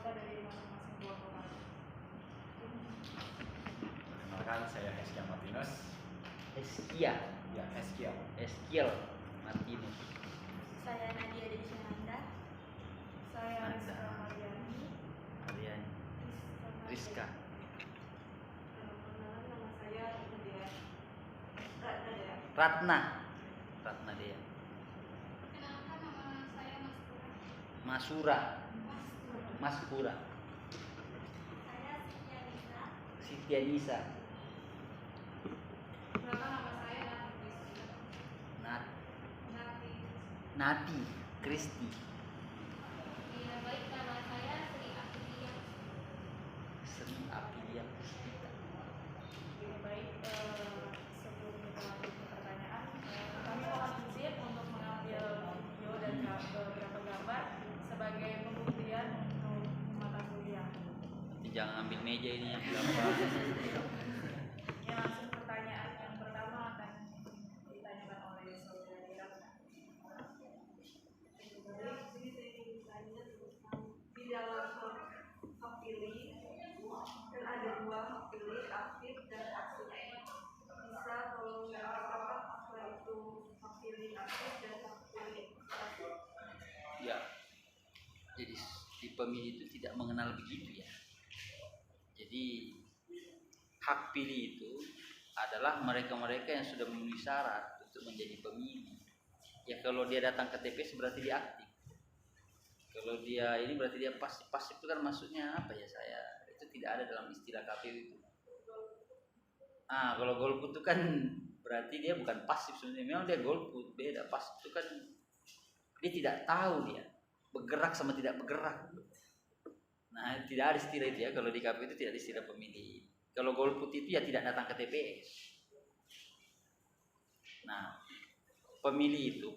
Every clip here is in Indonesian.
suara dari masing-masing buah koran. Perkenalkan, saya Heskia Martinus. Heskia. Ya, Heskia. Eskiel Martinus. Saya Nadia Desyananda. Saya Rizka Mariani. Arian. Rizka. Perkenalan, nama saya Nadia. Ratna Dea. Perkenalkan, nama saya Masura. Maspura. Saya Siti Anissa. Perkenalkan, nama saya Nati Kristi. Iya, baik, nama saya Sri Aprilia. Sri Aprilia Puspita. Oke, baik. Sebelum kita lanjut ke pertanyaan, kami mohon izin untuk mengambil video dan beberapa gambar sebagai pembuktian untuk mata kuliah. Nanti jangan ambil meja ini yang berapa. Ya, langsung pertanyaan yang pertama akan ditanyakan oleh saudari Ratna. Jadi di sini saya ingin tanya tentang di dalam hak pilih kan ada dua hak pilih, aktif dan pasif. Bisa tolong menjelaskan apa itu hak pilih aktif dan hak pilih pasif? Ya. Jadi di pemilih itu tidak mengenal begitu ya. Jadi hak pilih itu adalah mereka-mereka yang sudah memenuhi syarat untuk menjadi pemilih. Ya kalau dia datang ke TPS berarti dia aktif. Kalau dia ini berarti dia pasif. Pasif itu kan maksudnya apa ya saya? Itu tidak ada dalam istilah KPU itu. Kalau golput itu kan berarti dia bukan pasif sebenarnya. Memang dia golput, beda. Pasif itu kan dia tidak tahu dia bergerak sama tidak bergerak. Nah, tidak ada istilah itu ya. Kalau di KPU itu tidak ada istilah pemilih. Kalau golput itu ya tidak datang ke TPS. Nah, pemilih itu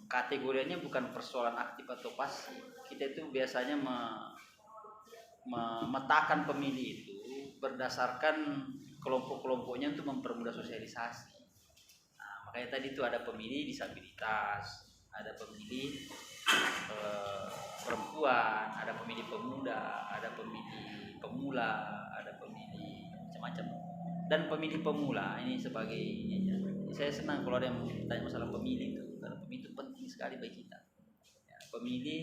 kategorinya bukan persoalan aktif atau pasif. Kita itu biasanya memetakan pemilih itu berdasarkan kelompok-kelompoknya untuk mempermudah sosialisasi. Nah, makanya tadi itu ada pemilih disabilitas, ada pemilih perempuan, ada pemilih pemuda, ada pemilih pemula, ada pemilih macam-macam. Dan pemilih pemula ini sebagai saya senang kalau ada yang tanya masalah pemilih itu, karena pemilih itu penting sekali bagi kita. Ya, pemilih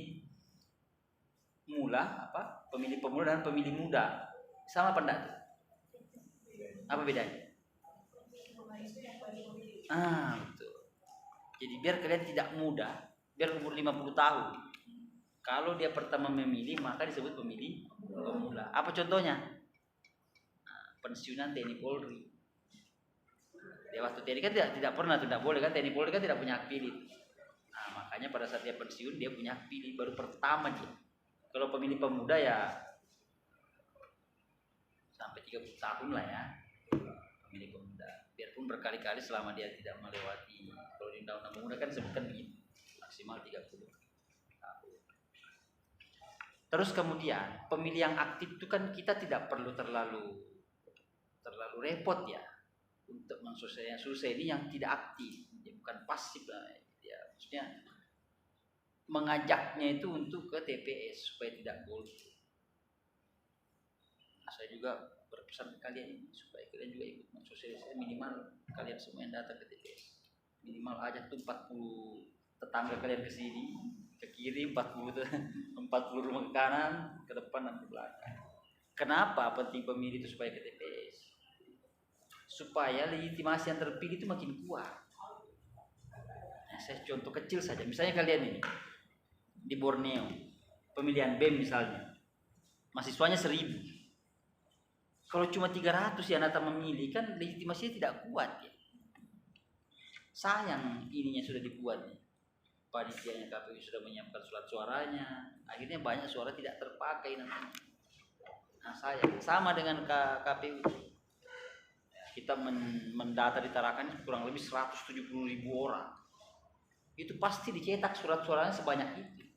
pemilih pemula dan pemilih muda sama apa enggak? Apa bedanya? Betul. Jadi biar kalian tidak muda, biar umur 50 tahun. Kalau dia pertama memilih maka disebut pemilih pemula. Apa contohnya? Pensiunan TNI Polri. Dia waktu TNI kan tidak pernah, tidak boleh kan, TNI Polri kan tidak punya hak pilih. Nah, makanya pada saat dia pensiun dia punya hak pilih baru pertama dia. Kalau pemilih pemuda ya sampai 30 tahun lah ya. Pemilih pemuda. Biarpun berkali-kali selama dia tidak melewati, kalau di undang-undang pemuda kan disebutkan begitu, maksimal 30 tahun. Terus kemudian pemilih yang aktif itu kan kita tidak perlu terlalu repot ya untuk mensosialisasikan ini yang tidak aktif, ya, bukan pasif lah ya, maksudnya mengajaknya itu untuk ke TPS supaya tidak golput. Nah, saya juga berpesan ke kalian ini supaya kalian juga ikut mensosialisasikan, minimal kalian semua yang datang ke TPS minimal ajak tuh 40 tetangga kalian ke sini, ke kiri 40 rumah ke kanan, ke depan dan ke belakang. Kenapa penting pemilih itu supaya ke TPS? Supaya legitimasi yang terpilih itu makin kuat. Nah, saya contoh kecil saja. Misalnya kalian ini di Borneo, pemilihan BEM misalnya, mahasiswanya 1000. Kalau cuma 300 yang datang memilih kan legitimasinya tidak kuat ya. Sayang ininya sudah dibuat nih. Panitianya KPU sudah menyiapkan surat suaranya, akhirnya banyak suara tidak terpakai nanti. Nah, sayang. Sama dengan KPU. Kita mendata di Tarakan kurang lebih 170.000 orang. Itu pasti dicetak surat suaranya sebanyak itu.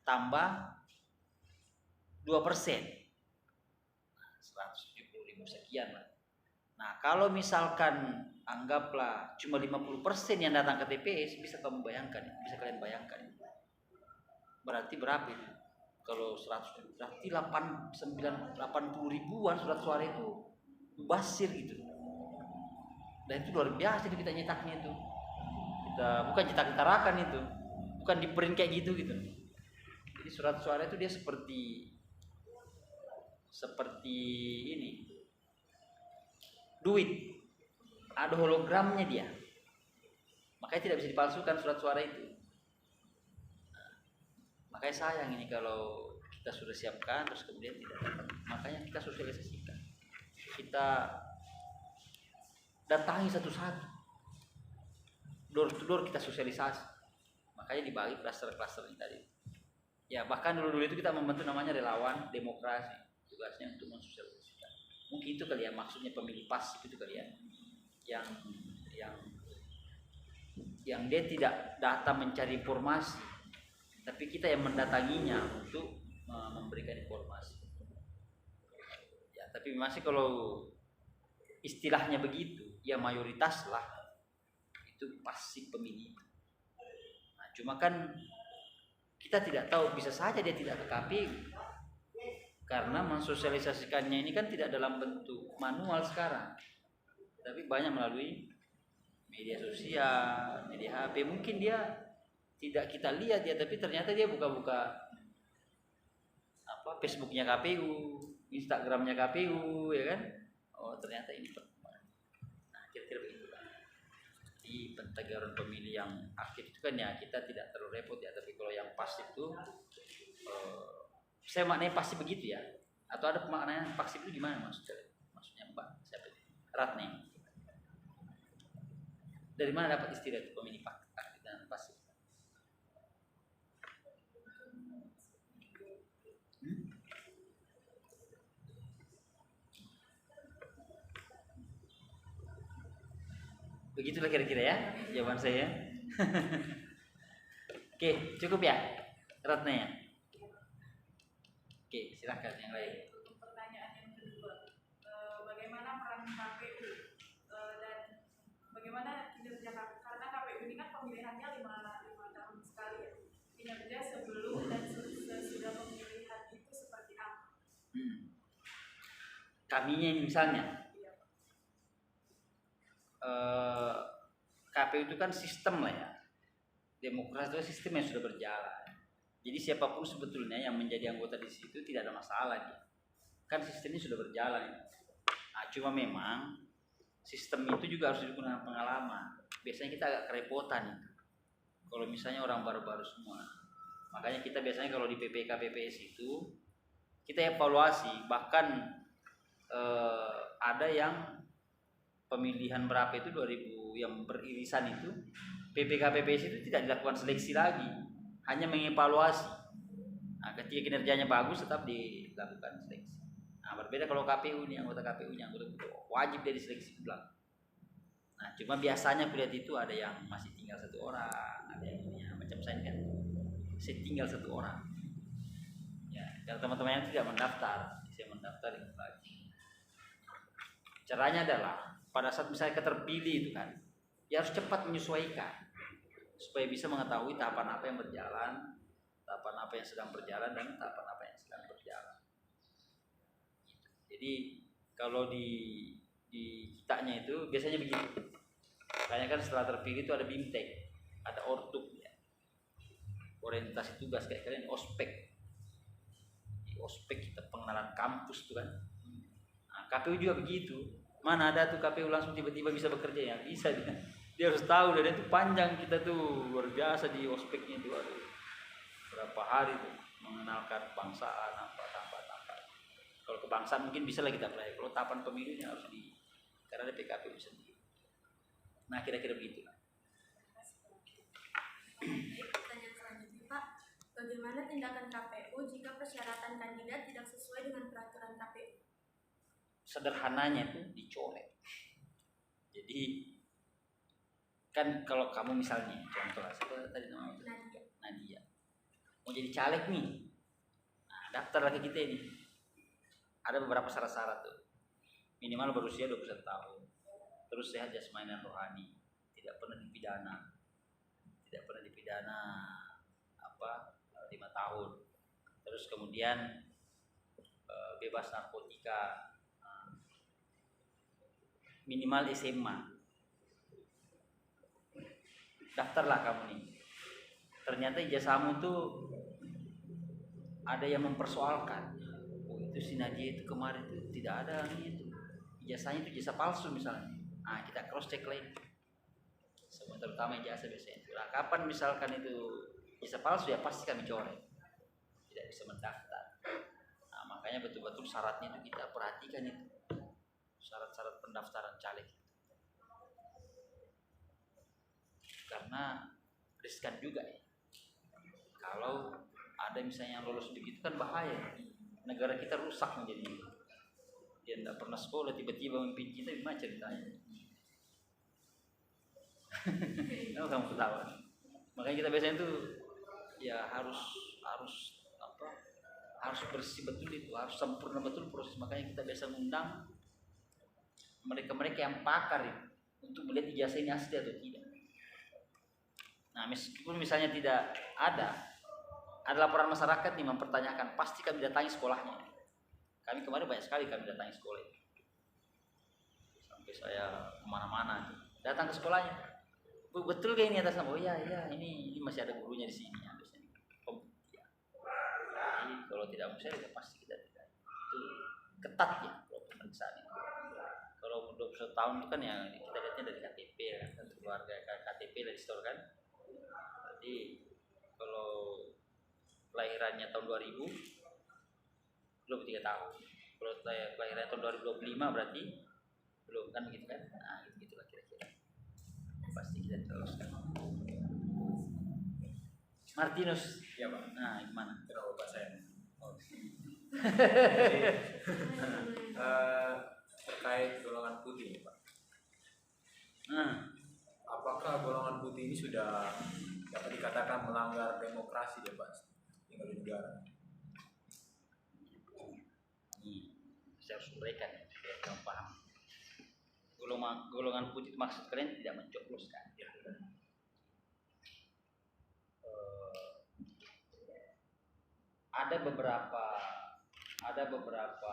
Tambah 2%. 170.000 sekian lah. Nah, kalau misalkan anggaplah cuma 50% yang datang ke TPS, bisa kalian bayangkan. Berarti berapa itu? kalau 100 berarti 80 ribuan surat suara itu mubasir gitu. Dan itu luar biasa itu kita nyetaknya itu. Kita bukan cetak tarakan itu, bukan di print kayak gitu gitu. Jadi surat suara itu dia seperti ini, duit, ada hologramnya dia, makanya tidak bisa dipalsukan surat suara itu. Makanya sayang ini kalau kita sudah siapkan terus kemudian tidak dapat. Makanya kita sosialisasikan, kita datangi satu-satu, door to door kita sosialisasi. Makanya dibagi klaster-klaster ini tadi. Ya bahkan dulu itu kita membentuk namanya relawan demokrasi, tugasnya untuk mensosialisasikan. Mungkin itu kali ya maksudnya pemilih pasif itu kali ya, yang dia tidak datang mencari informasi, tapi kita yang mendatanginya untuk memberikan informasi. Ya tapi masih kalau istilahnya begitu, ya mayoritas lah itu pasif pemilih. Nah, cuma kan kita tidak tahu, bisa saja dia tidak ke KPU karena mensosialisasikannya ini kan tidak dalam bentuk manual sekarang, tapi banyak melalui media sosial, media HP. Mungkin dia tidak kita lihat ya, tapi ternyata dia buka-buka Facebooknya KPU, Instagramnya KPU, ya kan? Oh ternyata ini pertemuan. Nah kira-kira begitu kan. Di pentegaran pemilih yang aktif itu kan ya kita tidak terlalu repot ya, tapi kalau yang pasif itu saya maknanya pasif begitu ya, atau ada pemaknaan pasif itu gimana maksudnya Mbak? Siapa itu? Ratni. Dari mana dapat istilah itu pemilih aktif dan pasif? Begitulah kira-kira ya jawaban saya. Oke, cukup ya Ratna ya. Oke, silahkan yang lain. Untuk pertanyaan yang kedua, bagaimana peran KPU dan bagaimana kinerja KPU? Karena KPU ini kan pemilihannya 5 tahun sekali ya. Kinerja sebelum dan sesudah pemilihan itu seperti apa? Kaminya ini misalnya. KPU itu kan sistem lah ya. Demokrasi itu sistem yang sudah berjalan. Jadi siapapun sebetulnya yang menjadi anggota di situ tidak ada masalah dia. Kan sistemnya sudah berjalan. Nah, cuma memang sistem itu juga harus didukung dengan pengalaman. Biasanya kita agak kerepotan itu. Kalau misalnya orang baru-baru semua. Makanya kita biasanya kalau di PPK PPS itu kita evaluasi, bahkan ada yang pemilihan berapa itu 2000 yang beririsan itu PPK PPS itu tidak dilakukan seleksi lagi, hanya mengevaluasi. Nah, ketika kinerjanya bagus tetap dilakukan seleksi. Nah, berbeda kalau KPU nih, anggota KPU nya wajib dia diseleksi ulang. Nah, cuma biasanya kulihat itu ada yang masih tinggal 1 orang, ada yang macam saya kan masih tinggal 1 orang. Ya, kalau teman-teman yang tidak mendaftar, saya mendaftar itu lagi. Caranya adalah pada saat misalnya keterpilih itu kan, ya harus cepat menyesuaikan supaya bisa mengetahui tahapan apa yang berjalan, tahapan apa yang sedang berjalan, dan tahapan apa yang sedang berjalan. Jadi kalau di kitanya itu biasanya begitu. Kayaknya kan setelah terpilih itu ada BIMTEK, ada ORTUK ya, orientasi tugas kayak kalian ospek. Di ospek kita pengenalan kampus tuh kan. Nah, KPU juga begitu. Mana ada tuh KPU langsung tiba-tiba bisa bekerja ya? Bisa dia. Dia harus tahu, dan itu panjang kita tuh luar biasa di ospeknya itu. Aduh, berapa hari tuh mengenalkan kebangsaan apa. Kalau kebangsaan mungkin bisa lah kita pelajari. Kalau tahapan pemilunya harus karena ada PKPU sendiri. Nah kira-kira begitu. Pertanyaan selanjutnya Pak, bagaimana tindakan KPU jika persyaratan kandidat tidak sesuai dengan peraturan KPU? Sederhananya itu dicoret. Jadi kan kalau kamu misalnya contoh lah, siapa tadi namanya? Nadia. Mau jadi caleg nih, nah, daftar lagi kita ini. Ada beberapa syarat-syarat tuh. Minimal berusia 21 tahun, terus sehat jasmani dan rohani, tidak pernah dipidana 5 tahun, Terus kemudian bebas narkotika, minimal SMA. Daftarlah kamu nih. Ternyata ijazahmu tuh ada yang mempersoalkan. Oh, itu si Nadia itu kemarin itu tidak ada itu. Ijazahnya itu ijazah palsu misalnya. Nah, kita cross check lagi. Semua terutama ijazah biasanya itu. Nah, kapan misalkan itu ijazah palsu ya pasti kami coret. Tidak bisa mendaftar. Nah, makanya betul-betul syaratnya itu kita perhatikan itu. Syarat-syarat pendaftaran caleg. Karena riskan juga ya. Kalau ada misalnya yang lolos begitu kan bahaya. Negara kita rusak menjadi. Dia tidak pernah sekolah tiba-tiba memimpin kita, gimana ceritanya? Kenapa kamu ketawa? Makanya kita biasanya tuh ya harus bersih betul itu, harus sempurna betul proses. Makanya kita biasa mengundang mereka-mereka yang pakar itu untuk melihat ijazah ini asli atau tidak. Nah, meskipun misalnya tidak ada laporan masyarakat nih mempertanyakan, pasti kami datangi sekolahnya. Kami kemarin banyak sekali kami datangi sekolah itu. Sampai saya kemana-mana datang ke sekolahnya. Betul kayak ini atas nama, oh iya ini masih ada gurunya di sini. Jadi kalau tidak mau saya ya pasti kita tidak. Itu ketat ya kalau pemeriksaan itu. Kalau 21 tahun itu kan ya kita lihatnya dari KTP ya, kan keluarga KTP dari store kan. Jadi kalau kelahirannya tahun 2000 belum 3 tahun. Kalau kelahirannya tahun 2025 berarti belum kan begitu kan? Nah, gitulah kira-kira. Pasti kita teruskan. Martinus. Iya Pak. Nah, gimana? Kenapa Pak saya? Oh. Terkait golongan putih nih Pak. Apakah golongan putih ini sudah dapat dikatakan melanggar demokrasi ya Pak? Tinggal di negara. Saya harus uraikan ya, biar kamu paham. Golongan putih maksud kalian tidak mencobloskan. Ada beberapa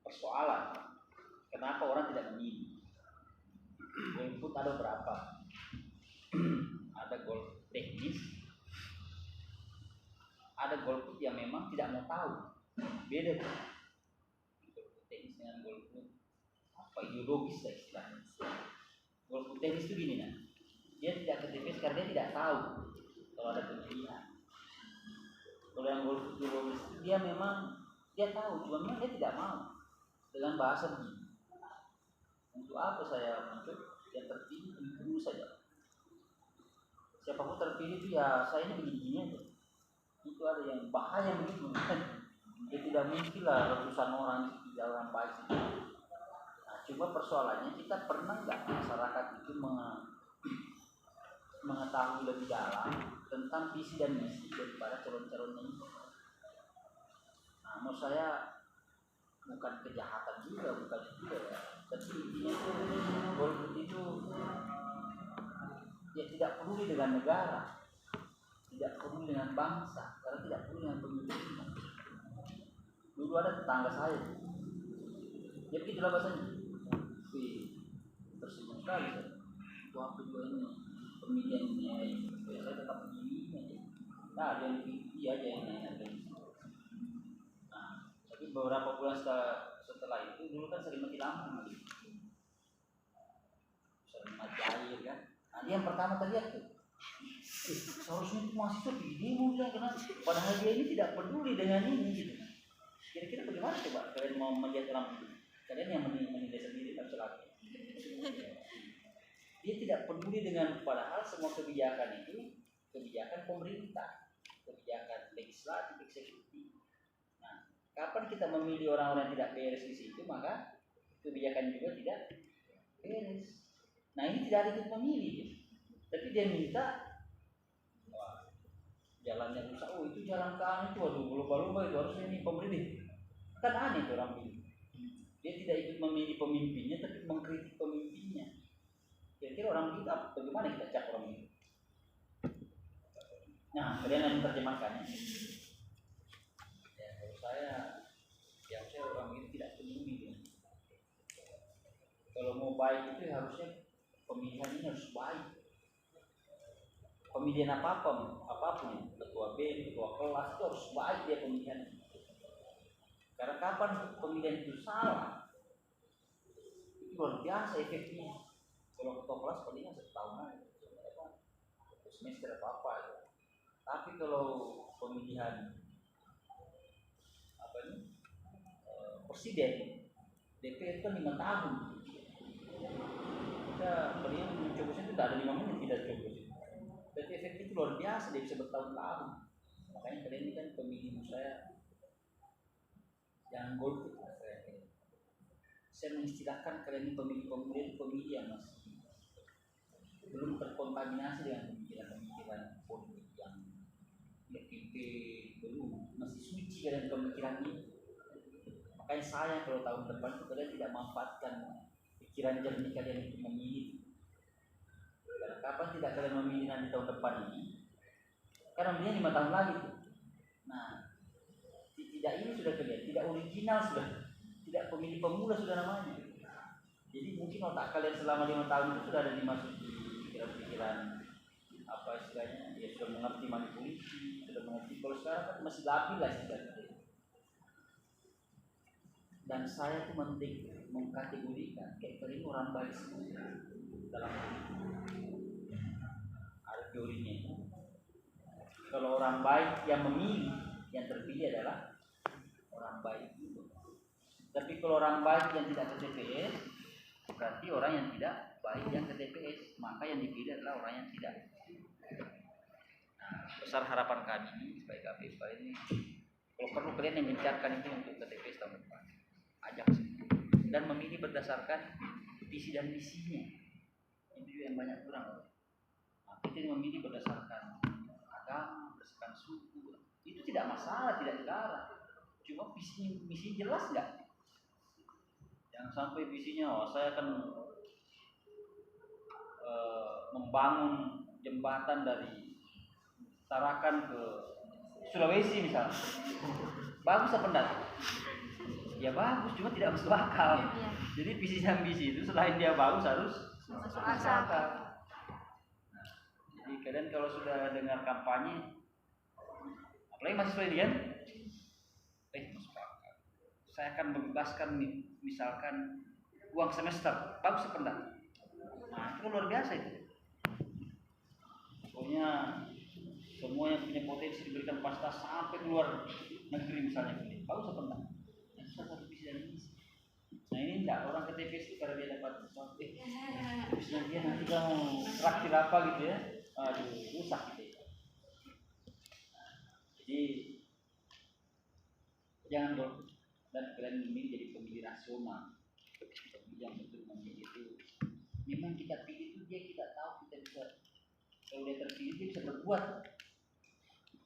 persoalan kenapa orang tidak memilih. Golput ada berapa? Ada golput teknis, ada golput yang memang tidak mau tahu. Beda tuh. Golput teknis dengan golput ideologis lah istilahnya. Golput teknis itu gini dia tidak ke TPS karena dia tidak tahu kalau ada pemilihan. Kalau yang golput ideologis itu dia tahu, cuma memang dia tidak mau dengan bahasa begini. Untuk apa saya mencoba yang terpilih itu saja. Siapapun terpilih itu ya saya ini begini-begini aja. Itu ada yang bahaya begitu. Dia tidak mungkin lah ratusan orang di dalam baik itu. Nah, cuma persoalannya kita pernah nggak masyarakat itu mengetahui lebih dalam tentang visi dan misi daripada calon-calonnya ini. Nah, menurut saya bukan kejahatan juga ya. Tapi intinya itu golput itu ya tidak peduli dengan negara, tidak peduli dengan bangsa, karena tidak peduli dengan pemimpinnya. Dulu ada tetangga saya, dia begitulah bahasanya. Tersenyum sekali saya. Waktu juga ini pemilihan ini, saya tetap begini aja. Nah, dia aja yang nanya. Nah, tapi beberapa bulan setelah itu dulu kan sering mati lampu, sering mati air kan. Nah, dia yang pertama terlihat tuh. Seharusnya itu mahasiswa di demo bilang kenapa? Padahal dia ini tidak peduli dengan ini gitu. Kira-kira bagaimana coba kalian mau melihat orang itu? Kalian yang menilai sendiri tak lagi. Dia tidak peduli dengan padahal semua kebijakan itu kebijakan pemerintah, kebijakan legislatif, eksekutif. Nah, kapan kita memilih orang-orang yang tidak beres di situ, maka kebijakan juga tidak beres. Nah, ini tidak ikut memilih, tapi dia minta jalannya rusak. Oh, itu jalan ke anu itu, waduh, berubah-ubah itu harusnya ini pemerintah. Kan aneh itu orang ini. Dia tidak ikut memilih pemimpinnya, tapi mengkritik pemimpinnya. Kira-kira orang kita bagaimana kita cak orang itu? Nah, kalian yang menerjemahkannya. saya orang ini tidak peduli ya. Kalau mau baik itu harusnya pemilihan ini harus baik. Pemilihan apapun, ketua BEM, ketua kelas itu harus baik dia pemilihan. Karena kapan pemilihan itu salah, itu luar biasa efeknya. Kalau ketua kelas palingnya setahun aja, semester apa ya. Tapi kalau pemilihan presiden, DPR kan 5 tahun. Kita beliau mencobosnya itu tidak ada 5 menit tidak cobos. Berarti efeknya itu luar biasa, dia bisa bertahun-tahun. Makanya kalian ini kan pemilih saya jangan golput. Saya mengistilahkan kalian ini pemilih yang masih belum terkontaminasi dengan pemikiran politik yang belum, masih suci kalian pemikiran ini. Makanya saya kalau tahun depan itu kalian tidak manfaatkan pikiran jernih kalian untuk memilih. Karena kapan tidak kalian memilih nanti tahun depan ini? Karena memilihnya 5 tahun lagi tuh. Nah, tidak ini sudah kalian, tidak original sudah, tidak pemilih pemula sudah namanya. Jadi mungkin otak kalian selama 5 tahun itu sudah ada dimasuki pikiran-pikiran apa istilahnya, ya sudah mengerti manipulasi, sudah mengerti. Kalau sekarang kan masih labil lah istilahnya. Dan saya tuh mengkategorikan kayak ini orang baik semua dalam ada teorinya itu. Kalau orang baik yang memilih, yang terpilih adalah orang baik itu. Tapi kalau orang baik yang tidak ke TPS, berarti orang yang tidak baik yang ke TPS, maka yang dipilih adalah orang yang tidak. Nah, besar harapan kami sebagai KPU ini, kalau perlu kalian yang mencatatkan itu untuk ke TPS tahun depan, ajak dan memilih berdasarkan visi dan misinya. Itu yang banyak kurang. Nah, kita memilih berdasarkan agama, berdasarkan suku, itu tidak masalah, tidak dilarang. Cuma visi misi jelas nggak? Jangan sampai visinya, saya akan membangun jembatan dari Tarakan ke Sulawesi misalnya. Bagus apa enggak? Ya bagus, cuma tidak masuk akal. Jadi visi dan misi itu selain dia bagus harus masuk akal. Nah, jadi kalian kalau sudah dengar kampanye, apalagi mahasiswa ini kan, masuk akal. Saya akan membebaskan misalkan uang semester, bagus apa enggak? Nah, itu luar biasa itu. Pokoknya semua yang punya potensi diberikan fasilitas sampai keluar negeri misalnya, bagus apa enggak? Itu salah satu visi dan misi. Nah ini enggak, orang ke TPS itu karena dia dapat sesuatu, habisnya dia nanti kamu traktir apa gitu ya, aduh rusak gitu ya. Jadi jangan dong, dan kalian memilih jadi pemilih rasional, pemilih yang betul memilih itu. Memang kita pilih itu dia kita tahu kita bisa, kalau dia terpilih dia bisa berbuat.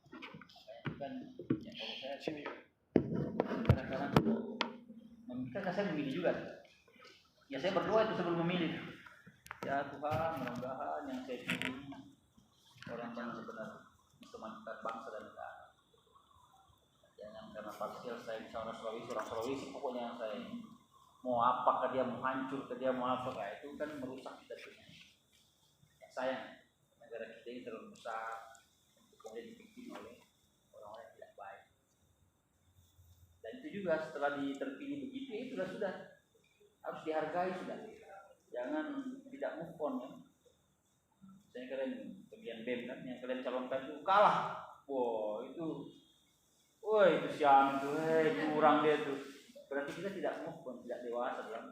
Makanya itu kan, ya kalau saya sini kadang-kadang kan saya memilih juga. Ya saya berdoa itu sebelum memilih. Ya Tuhan, mudah-mudahan yang saya pilih orang yang benar bisa memajukan bangsa dan negara. Jangan karena parsial saya bisa orang Sulawesi, pokoknya yang saya mau apakah dia mau hancur, dia mau apa, itu kan merusak kita punya. Yang sayang negara kita ini terlalu besar untuk kemudian dipimpin oleh orang-orang yang tidak baik. Dan itu juga setelah terpilih begitu, itu sudah harus dihargai sudah. Jangan tidak move on ya. Misalnya kalian bagian BEM kan, yang kalian calonkan itu kalah. Itu siang itu, kurang dia tuh. Berarti kita tidak move on, tidak dewasa dalam.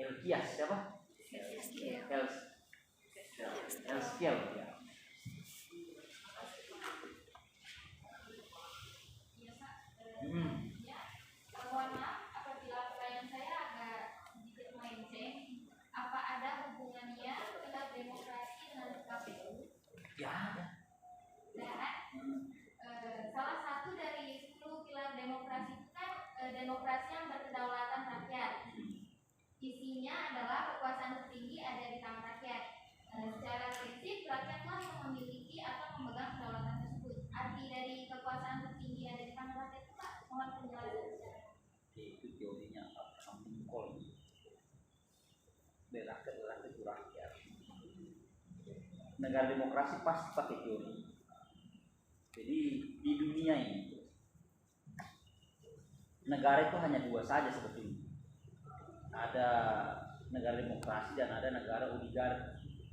Elkias siapa? Elskiel ya. Mohon maaf apabila pertanyaan saya agak sedikit melenceng. Apa ada hubungannya dengan demokrasi dengan KPU? Ya ada. Salah satu dari 10 pilar demokrasi itu kan demokrasi yang berkedaulatan rakyat. Isinya adalah kekuasaan rakyat itu rakyat. Negara demokrasi pasti pakai teori. Jadi di dunia ini negara itu hanya dua saja sebetulnya. Ada negara demokrasi dan ada negara oligarki.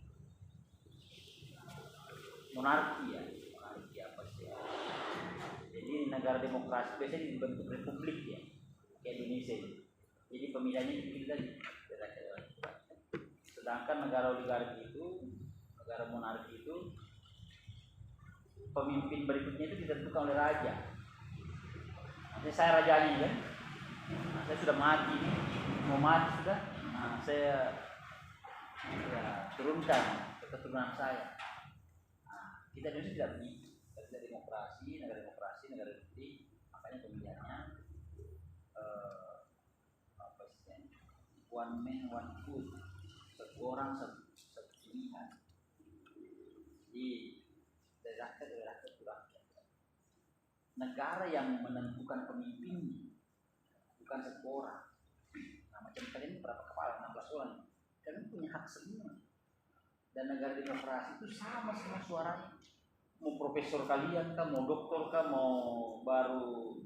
Monarki apa sih? Jadi negara demokrasi biasanya dibentuk republik ya, kayak Indonesia ini. Jadi pemilihannya dipilih lagi. Sedangkan negara oligarki itu, negara monarki itu, pemimpin berikutnya itu ditentukan oleh raja. Nanti saya rajanya kan, nah, saya sudah mati nih, mau mati sudah, nah, saya turunkan ke keturunan saya. Nah, kita Indonesia tidak begitu, kita demokrasi, negara republik, makanya pemilihannya one man one vote, satu orang satu pilihan. Jadi dari rakyat itu rakyat. Negara yang menentukan pemimpinnya bukan satu orang. Nah, macam kalian berapa kepala 16 orang, kalian punya hak semua. Dan negara demokrasi itu sama semua suaranya. Mau profesor kalian kah, mau doktor kah, mau baru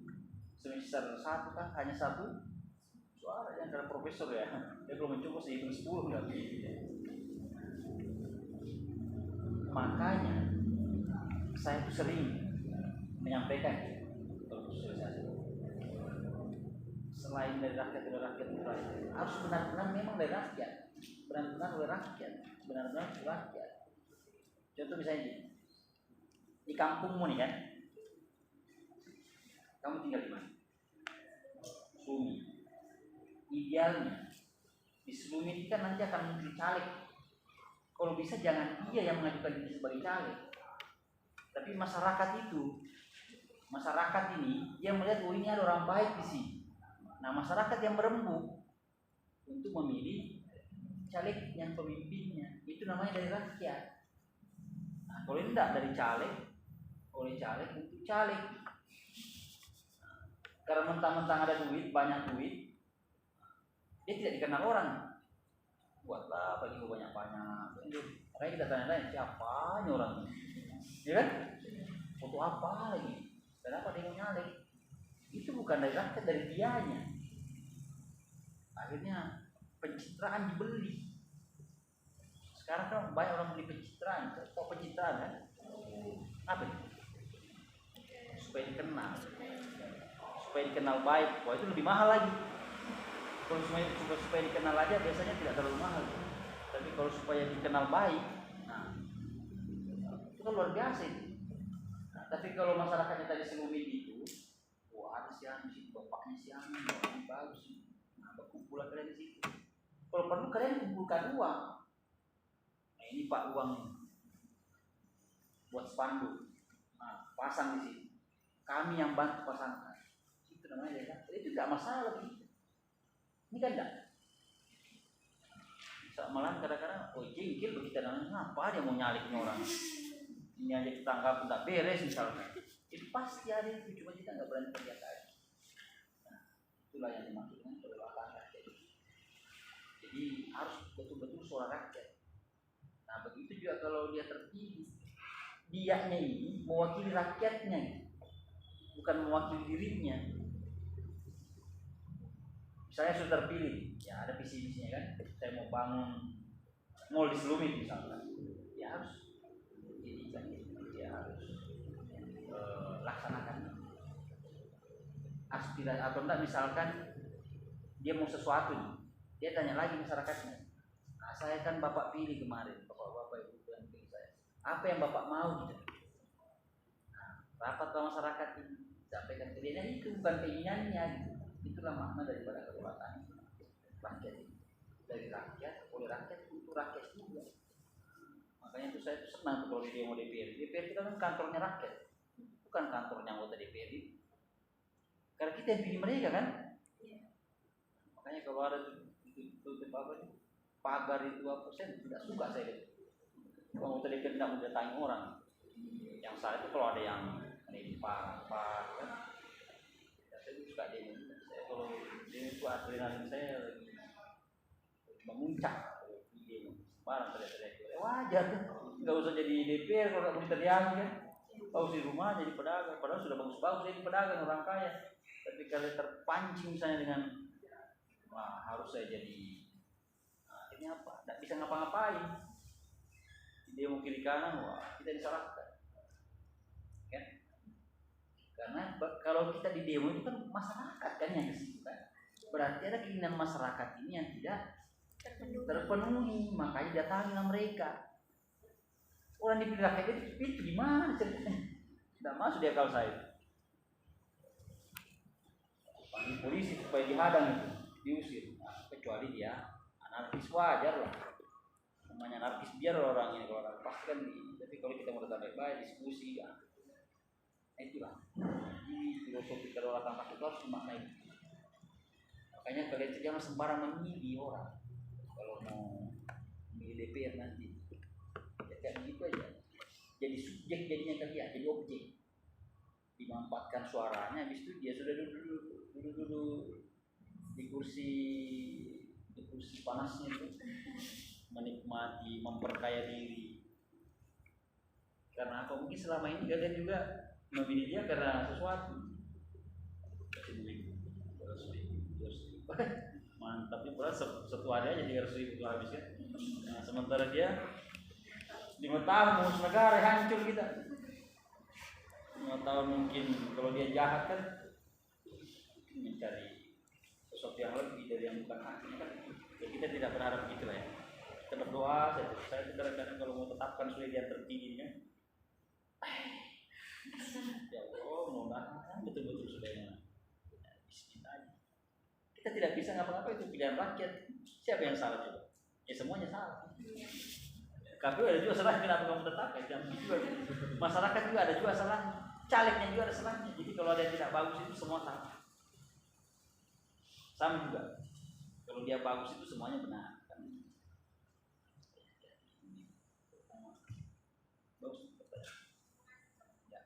semester 1 kah, hanya satu suara. Yang adalah profesor ya, dia belum mencoba sehitung 10 nggak begitu ya. Makanya saya itu sering menyampaikan sosialisasi, selain dari rakyat harus benar-benar memang dari rakyat, benar-benar oleh rakyat, benar-benar oleh rakyat. Contoh misalnya di kampungmu nih kan, kamu tinggal di mana? Sumi. Idealnya di Sumi ini kan nanti akan menjadi caleg. Kalau bisa jangan dia yang mengajukan diri sebagai caleg, tapi masyarakat ini dia melihat ini ada orang baik di sini. Nah, masyarakat yang berembuk untuk memilih caleg yang pemimpinnya, itu namanya dari rakyat. Nah, kalau tidak dari caleg, oleh caleg untuk caleg. Karena mentang-mentang ada duit, banyak duit, dia tidak dikenal orang. Buatlah bagi banyak-banyak. Makanya kita tanya-tanya siapa orang ini, ya kan? Foto apa lagi? Kenapa dia mau nyalek? Itu bukan dari rakyat, dari dianya. Akhirnya pencitraan dibeli. Sekarang kan banyak orang beli pencitraan. Tahu pencitraan kan? Apa itu? Supaya dikenal baik. Wah, itu lebih mahal lagi. Kalau supaya dikenal aja biasanya tidak terlalu mahal. Tapi kalau supaya dikenal baik, nah itu kan luar biasa itu. Nah, tapi kalau masyarakatnya tadi selumit itu, wah ada siang di situ, bapaknya siang, bapaknya bagus, nah berkumpul kalian di situ. Kalau perlu kalian kumpulkan uang. Nah ini Pak uang buat spanduk, nah pasang di sini. Kami yang bantu pasangkan. Itu namanya ya. Itu tidak masalah begitu. Ini kan enggak. Malah kadang-kadang jengkel begitu namanya, apa dia mau nyalikin orang. Ini aja tetangga pun tak beres misalnya. Itu pasti ada itu, cuma kita nggak berani kelihatan. Nah, itulah yang dimaksud dengan kedaulatan rakyat. Jadi harus betul-betul suara rakyat. Nah, begitu juga kalau dia terpilih, dianya ini mewakili rakyatnya, bukan mewakili dirinya. Misalnya sudah terpilih, ya ada visi-visinya kan. Saya mau bangun mall di Selumit misalnya, ya harus laksanakan aspirasi. Atau enggak misalkan dia mau sesuatu nih, dia tanya lagi masyarakatnya. Nah, saya kan bapak pilih kemarin, bapak ibu yang pilih saya. Apa yang bapak mau gitu? Nah, rapat sama masyarakat ini, sampaikan ke dia, itu bukan keinginannya gitu. Itulah makna daripada kedaulatan rakyat ini. Dari rakyat, oleh rakyat, untuk rakyat juga. Makanya itu saya senang kalau dia mau DPR. DPR itu kan kantornya rakyat, bukan kantornya anggota DPR. Karena kita yang pilih mereka kan. Makanya kalau ada tutup apa itu pagar itu apa, saya tidak suka saya lihat. Anggota DPR tidak mendatangi orang. Yang salah itu kalau ada yang menimpa apa kan. Saya suka demo. Saya kalau demo itu adrenalin saya lagi memuncak. barang teriak-teriak. Wajar kan, nggak usah jadi DPR kalau nggak mau diteriaki kan. Bagus di rumah jadi pedagang, padahal sudah bagus-bagus jadi pedagang orang kaya. Tapi kalau terpancing misalnya dengan wah harus saya jadi, akhirnya apa? Tidak bisa ngapa-ngapain. Dia mau kiri kanan, wah kita disalahkan. Kan? Karena kalau kita di demo itu kan masyarakat kan yang kesitu kan. Berarti ada keinginan masyarakat ini yang tidak terpenuhi, makanya datangilah mereka. Orang dipilih rakyat itu gimana ceritanya? Tidak masuk di akal saya. Panggil polisi supaya dihadang itu, diusir. Nah, kecuali dia anarkis wajar lah. Namanya anarkis biar orang ini kalau orang pasti kan. Tapi kalau kita mau datang baik-baik diskusi, ya. Itulah. Ini filosofi kedaulatan rakyat itu harus dimaknai. Makanya kalian jangan sembarang memilih orang. Kalau mau memilih DPR nanti. Kayak begitu aja, jadi subjek jadinya kalian, jadi objek, dimanfaatkan suaranya, habis itu dia sudah duduk di kursi panasnya itu, menikmati, memperkaya diri. Karena apa? Mungkin selama ini kalian juga memilih dia karena sesuatu. Mantap, ini berat satu hari aja 300.000 itu habis kan. Nah, sementara dia 5 tahun mengurus negara hancur kita. 5 tahun mungkin kalau dia jahat kan mencari sesuatu yang lebih dari yang bukan haknya kan. Ya, kita tidak berharap gitu lah ya. Kita berdoa saja. Saya kadang-kadang kalau mau tetapkan sudah yang tertinggi kan. Ya Allah, mudah-mudahan betul-betul sudah yang bismillah. Kita tidak bisa ngapa-ngapa, itu pilihan rakyat. Siapa yang salah coba? Ya semuanya salah. KPU ada juga salahnya, kenapa kamu tetapkan? Juga. Masyarakat juga ada juga salahnya, calegnya juga ada salahnya. Jadi kalau ada yang tidak bagus itu semua salah. Sama juga, kalau dia bagus itu semuanya benar. Bagus. Ya.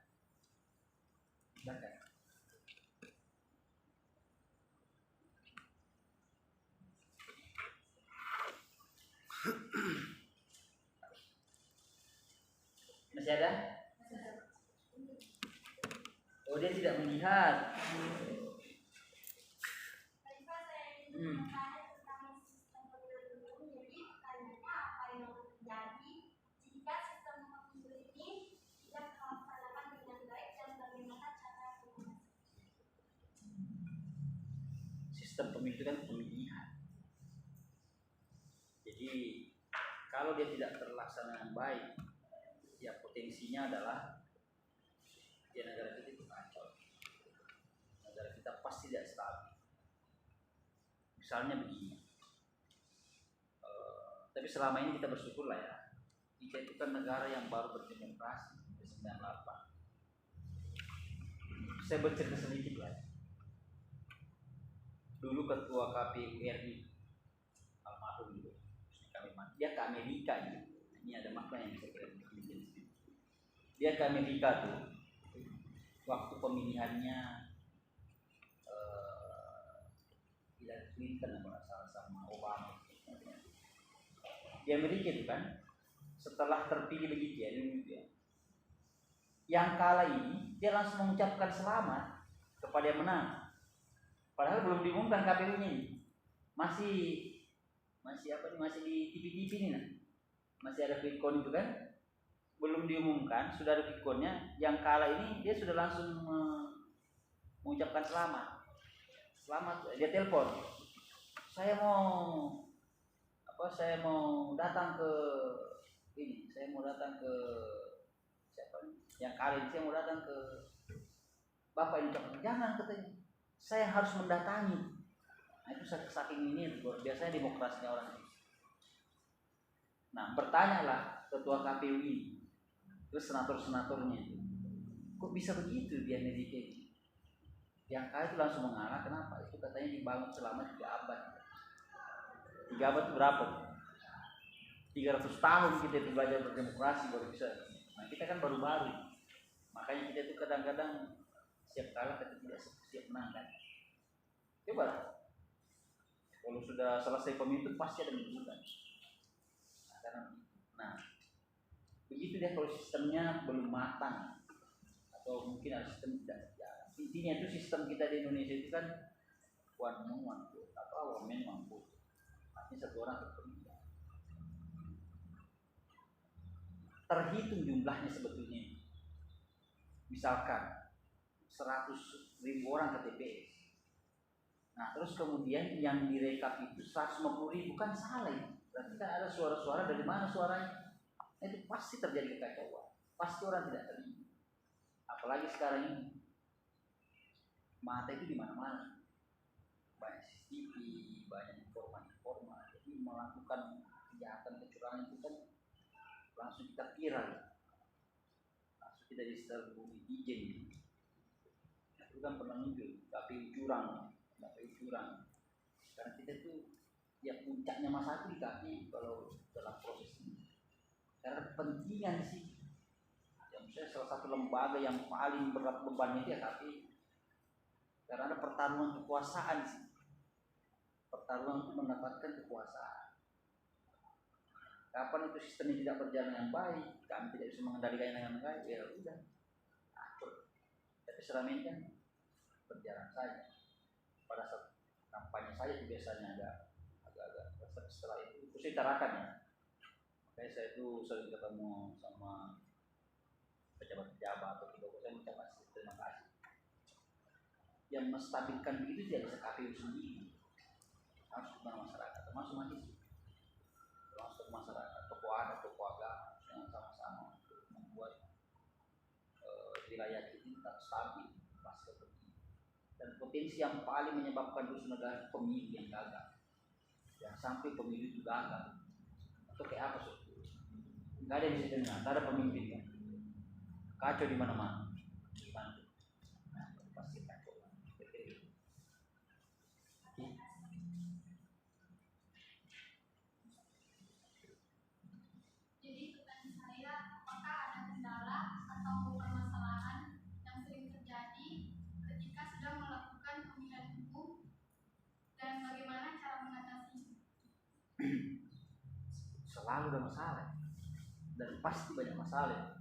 Silakan. Masih ada? Oh, dia tidak melihat. Sistem pemilu itu kan pemilihan. Jadi kalau dia tidak terlaksana dengan baik, ya potensinya adalah ya negara kita itu kacau. Negara kita pasti tidak stabil. Misalnya begini, tapi selama ini kita bersyukur lah ya, kita itu kan negara yang baru berdemokrasi di 98. Saya bercerita sedikit lah. Dulu ketua KPU RI almarhum itu, dia ke Amerika ini. Ini ada makna yang saya kira penting. Dia ke Amerika tuh, waktu pemilihannya Hillary Clinton berasal sama Obama. Di Amerika itu kan, setelah terpilih begitu ya, yang kalah ini dia langsung mengucapkan selamat kepada yang menang. Padahal belum diumumkan KPU-nya ini. Masih di TV-TV ini nah. Masih ada quick count itu kan. Belum diumumkan, sudah ada quick count-nya. Yang kalah ini dia sudah langsung mengucapkan selamat. Selamat, dia telepon. Saya mau datang ke ini. Saya mau datang ke siapa nih? Yang kalah ini saya mau datang ke Bapak ini. Jangan katanya. Saya harus mendatangi. Nah, itu saking ini biasanya demokrasinya orang ini. Nah, bertanyalah ketua KPU ini, terus senator-senatornya itu, kok bisa begitu di Amerika ini? Yang kali itu langsung mengalah, kenapa? Itu katanya dibangun selama 3 abad. 3 abad itu berapa? 300 tahun kita itu belajar berdemokrasi baru bisa. Nah, kita kan baru-baru. Makanya kita itu kadang-kadang siap kalah tapi tidak siap menang kan. Coba lah. Kalau sudah selesai pemilu pasti ada menentukan. Nah, karena itu dia kalau sistemnya belum matang atau mungkin ada sistem tidak berjalan. Intinya itu sistem kita di Indonesia itu kan one man one vote atau one man one vote. Artinya satu orang satu pemilihan. Terhitung jumlahnya sebetulnya. Misalkan 100.000 orang ke TPS. Nah terus kemudian yang direkap itu 150.000 kan salah ya. Berarti kan ada suara-suara dari mana suaranya. Nah, itu pasti terjadi kekacauan. Pasti orang tidak terima. Apalagi sekarang ini mata itu di mana-mana. Banyak CCTV, banyak informan-informan. Jadi melakukan kejahatan kecurangan itu kan langsung kita viral. Langsung kita diserbu netizen. Nah, itu kan pernah muncul KPU curang. Karena kita tuh ya puncaknya masalah itu di KPU kalau dalam proses ini. Karena kepentingan sih. Yang saya salah satu lembaga yang paling berat bebannya itu ya KPU. Karena ada pertarungan kekuasaan sih. Pertarungan untuk mendapatkan kekuasaan. Kapan itu sistemnya tidak berjalan dengan baik, kami tidak bisa mengendalikannya dengan baik, ya udah. Atur. Tapi selama ini kan berjalan saja. Pada saat kampanye saya itu biasanya agak setelah itu saya tarakan ya. Makanya saya itu sering ketemu sama pejabat-pejabat atau tidak, saya mengucapkan terima kasih. Yang menstabilkan begitu tidak bisa KPU sendiri, harus kepada masyarakat, termasuk mahasiswa, termasuk masyarakat, tokoh adat, tokoh agama yang sama-sama untuk membuat wilayah ini tetap stabil pasca pemilu. Dan potensi yang paling menyebabkan rusuh negara pemilu yang gagal, yang sampai pemilu itu gagal, atau kayak apa sih? Nggak ada yang bisa dengar, nggak ada pemimpin kan? Kacau di mana-mana. Nah, pasti kacau. Jadi pertanyaan saya, apakah ada kendala atau permasalahan yang sering terjadi ketika sedang melakukan pemilihan umum dan bagaimana cara mengatasinya? Selalu ada masalah dan pasti banyak masalah.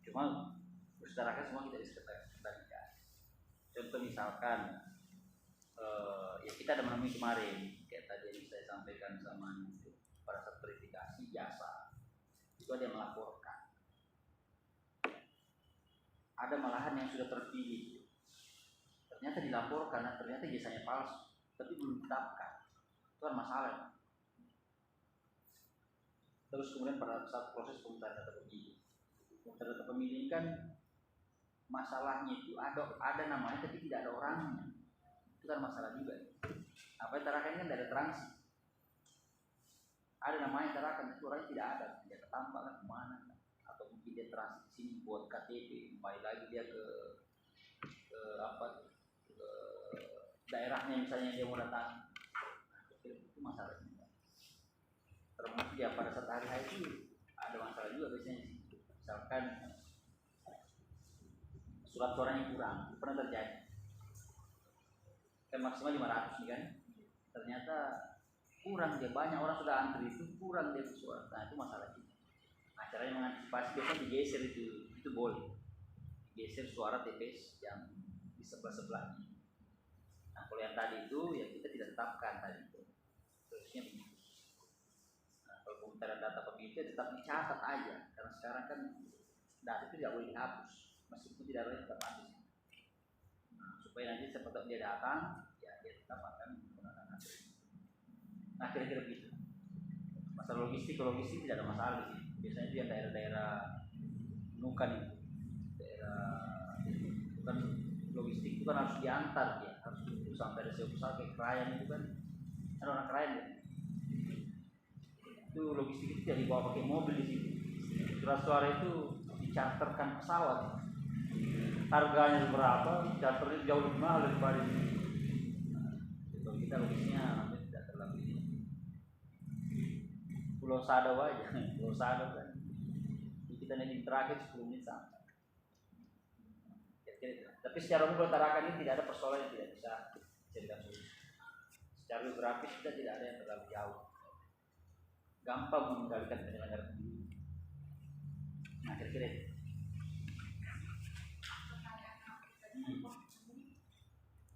Cuma bersaudarakan semua kita bisa kendalikan. Contoh misalkan ya kita ada menemui kemarin kayak tadi yang saya sampaikan sama itu pada saat verifikasi jasa itu ada yang melaporkan, ada malahan yang sudah terpilih ternyata dilaporkan karena ternyata jasanya palsu tapi belum ditetapkan. Itu kan masalah. Terus kemudian pada saat proses pemutaran data pemilih, pemutaran data pemilih kan masalahnya itu ada namanya tapi tidak ada orangnya. Itu kan masalah juga. Apa yang terakhir kan tidak ada transi. Ada namanya terakhir itu orangnya tidak ada, tidak ketampak kan kemana? Atau mungkin dia transi di sini buat KTP, kembali lagi dia ke daerahnya misalnya dia mau datang. Itu masalahnya. Termasuk ya pada saat hari itu ada masalah juga biasanya. Misalkan surat suaranya kurang, itu pernah terjadi. Kan maksimal 500 nih kan, ternyata kurang dia, banyak orang sudah antri itu kurang dia suara. Nah itu masalah itu. Nah caranya mengantisipasi biasanya digeser itu boleh, geser suara TPS yang di sebelah-sebelahnya. Nah kalau yang tadi itu ya kita tidak tetapkan tadi itu, terusnya begitu. Nah kalau pemutaran data pemilih tetap dicatat aja, karena sekarang kan data itu tidak boleh dihapus, meskipun tidak boleh tetap ada. Supaya nanti seperti dia datang, ya dia tetap akan menggunakan hasil. Nah kira-kira begitu. Masalah logistik tidak ada masalah di sini. Biasanya itu yang daerah-daerah nukan itu, daerah kan logistik itu kan harus diantar dia, harus diurus sampai ada usaha kayak Krayan itu kan, ada orang Krayan ya. Itu logistik itu tidak dibawa pakai mobil di sini. Surat suara itu dicharterkan pesawat. Harganya berapa? Charter itu jauh lebih mahal daripada ini. Kalau kita logisnya hampir tidak terlalu ini. Pulau Sado aja, Pulau Sado kan. Jadi kita nanti terakhir 10 menit sampai. Tapi secara umum Tarakan ini tidak ada persoalan yang tidak bisa dijadikan solusi. Secara geografis kita tidak ada yang terlalu jauh. Gampang mengendalikan penyelenggara pemilu. Nah, kira-kira itu.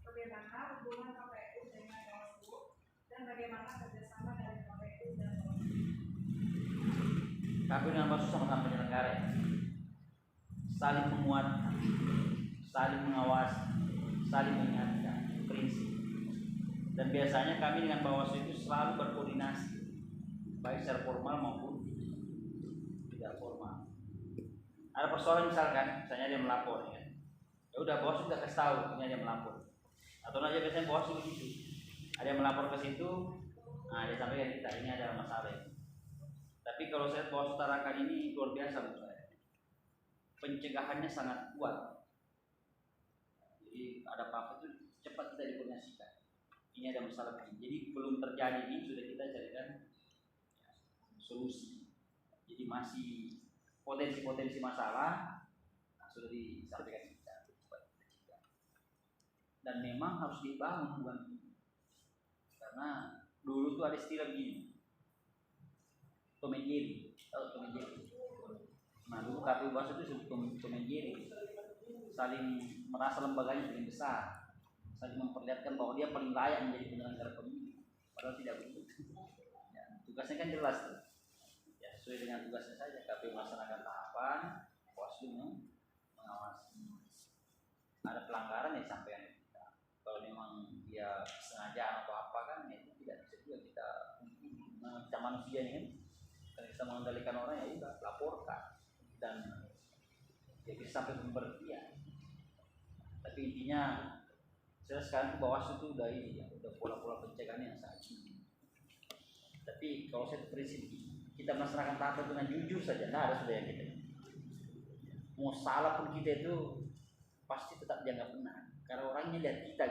Bagaimana hubungan KPU dengan Bawaslu dan bagaimana kerjasama dari KPU dan Bawaslu? KPU dengan Bawaslu sama-sama penyelenggara ya. Saling menguatkan, saling mengawasi, saling mengingatkan prinsip. Dan biasanya kami dengan Bawaslu itu selalu berkoordinasi, baik secara formal maupun tidak formal. Ada persoalan misalnya dia melapor ya. Ya udah Bawaslu tidak kasih tahu ini dia melapor. Atau aja biasanya Bawaslu begitu. Ada yang melapor ke situ, nah dia sampaikan kita ini ada masalah. Tapi kalau saya Bawaslu Tarakan ini luar biasa menurut saya. Pencegahannya sangat kuat. Jadi ada apa-apa itu cepat kita dikoordinasikan. Ini ada masalah ini. Jadi belum terjadi ini sudah kita carikan solusi. Jadi masih potensi-potensi masalah sudah disampaikan kita. Dan memang harus dibangun bukan? Karena dulu tuh ada istilah begini, Tom and Jerry, tahu Tom and Jerry? Nah dulu KPU Bawaslu itu disebut Tom and Jerry, saling merasa lembaganya paling besar, saling memperlihatkan bahwa dia paling layak menjadi penyelenggara pemilu, padahal tidak begitu. Ya, tugasnya kan jelas tuh, ya, sesuai dengan tugasnya saja. KPU melaksanakan tahapan, Bawaslu mengawasi. Ada pelanggaran yang sampaikan kita. Kalau memang dia sengaja atau apa kan, itu tidak bisa juga kita manusia ini kan. Kalau bisa mengendalikan orang ya udah laporkan dan ya bisa sampai pemberhentian. Tapi intinya saya sekarang ke Bawaslu itu udah ini ya, udah pola-pola pencegahan yang sangat tinggi. Tapi kalau saya prinsip kita melaksanakan tahapan dengan jujur saja, nggak ada sudah yang kita. Mau salah pun kita itu pasti tetap dianggap benar. Karena orangnya lihat kita.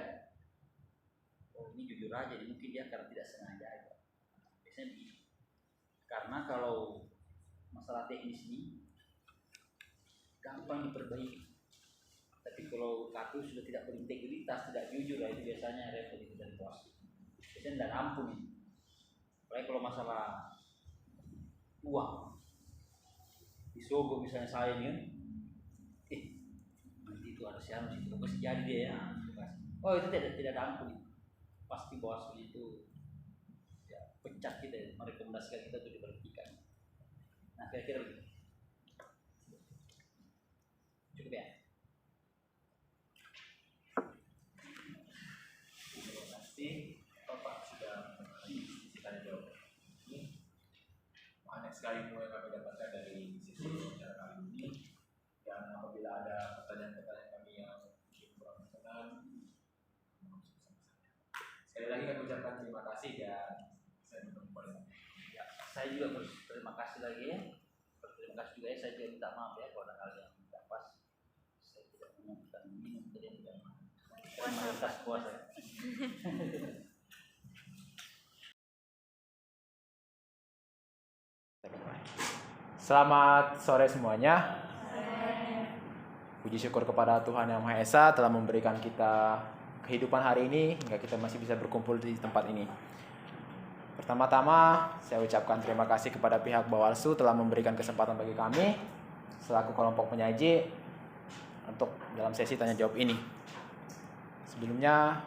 Oh ini jujur aja, mungkin dia karena tidak sengaja aja. Biasanya begitu. Karena kalau masalah teknis ini gampang diperbaiki. Tapi kalau KPU sudah tidak berintegritas, tidak jujur, itu biasanya repot itu dari Bawaslu. Biasanya tidak ampun ini. Apalagi kalau masalah uang, disogok misalnya saya ini kan, nanti itu ada siapa sih, pasti jadi dia ya. Oh itu tidak ada ampun. Pasti Bawaslu itu ya, pecat kita, merekomendasikan kita untuk diberhentikan. Nah kira-kira begitu. Cukup ya. Bapak sudah tanya jawab. Ini banyak sekali ilmu yang kami dapatkan dari sisi wawancara kali ini. Dan apabila ada pertanyaan-pertanyaan kami yang kurang berkenan, sekali lagi kami ucapkan terima kasih dan saya bertemu lagi. Ya, saya juga berterima kasih lagi ya. Berterima kasih juga ya. Saya juga minta maaf ya kalau ada hal yang tidak pas. Saya tidak mengumpulkan minum jadi tidak maaf. Mayoritas puasa. Selamat sore semuanya. Puji syukur kepada Tuhan Yang Maha Esa telah memberikan kita kehidupan hari ini hingga kita masih bisa berkumpul di tempat ini. Pertama-tama saya ucapkan terima kasih kepada pihak Bawaslu telah memberikan kesempatan bagi kami selaku kelompok penyaji untuk dalam sesi tanya jawab ini. Sebelumnya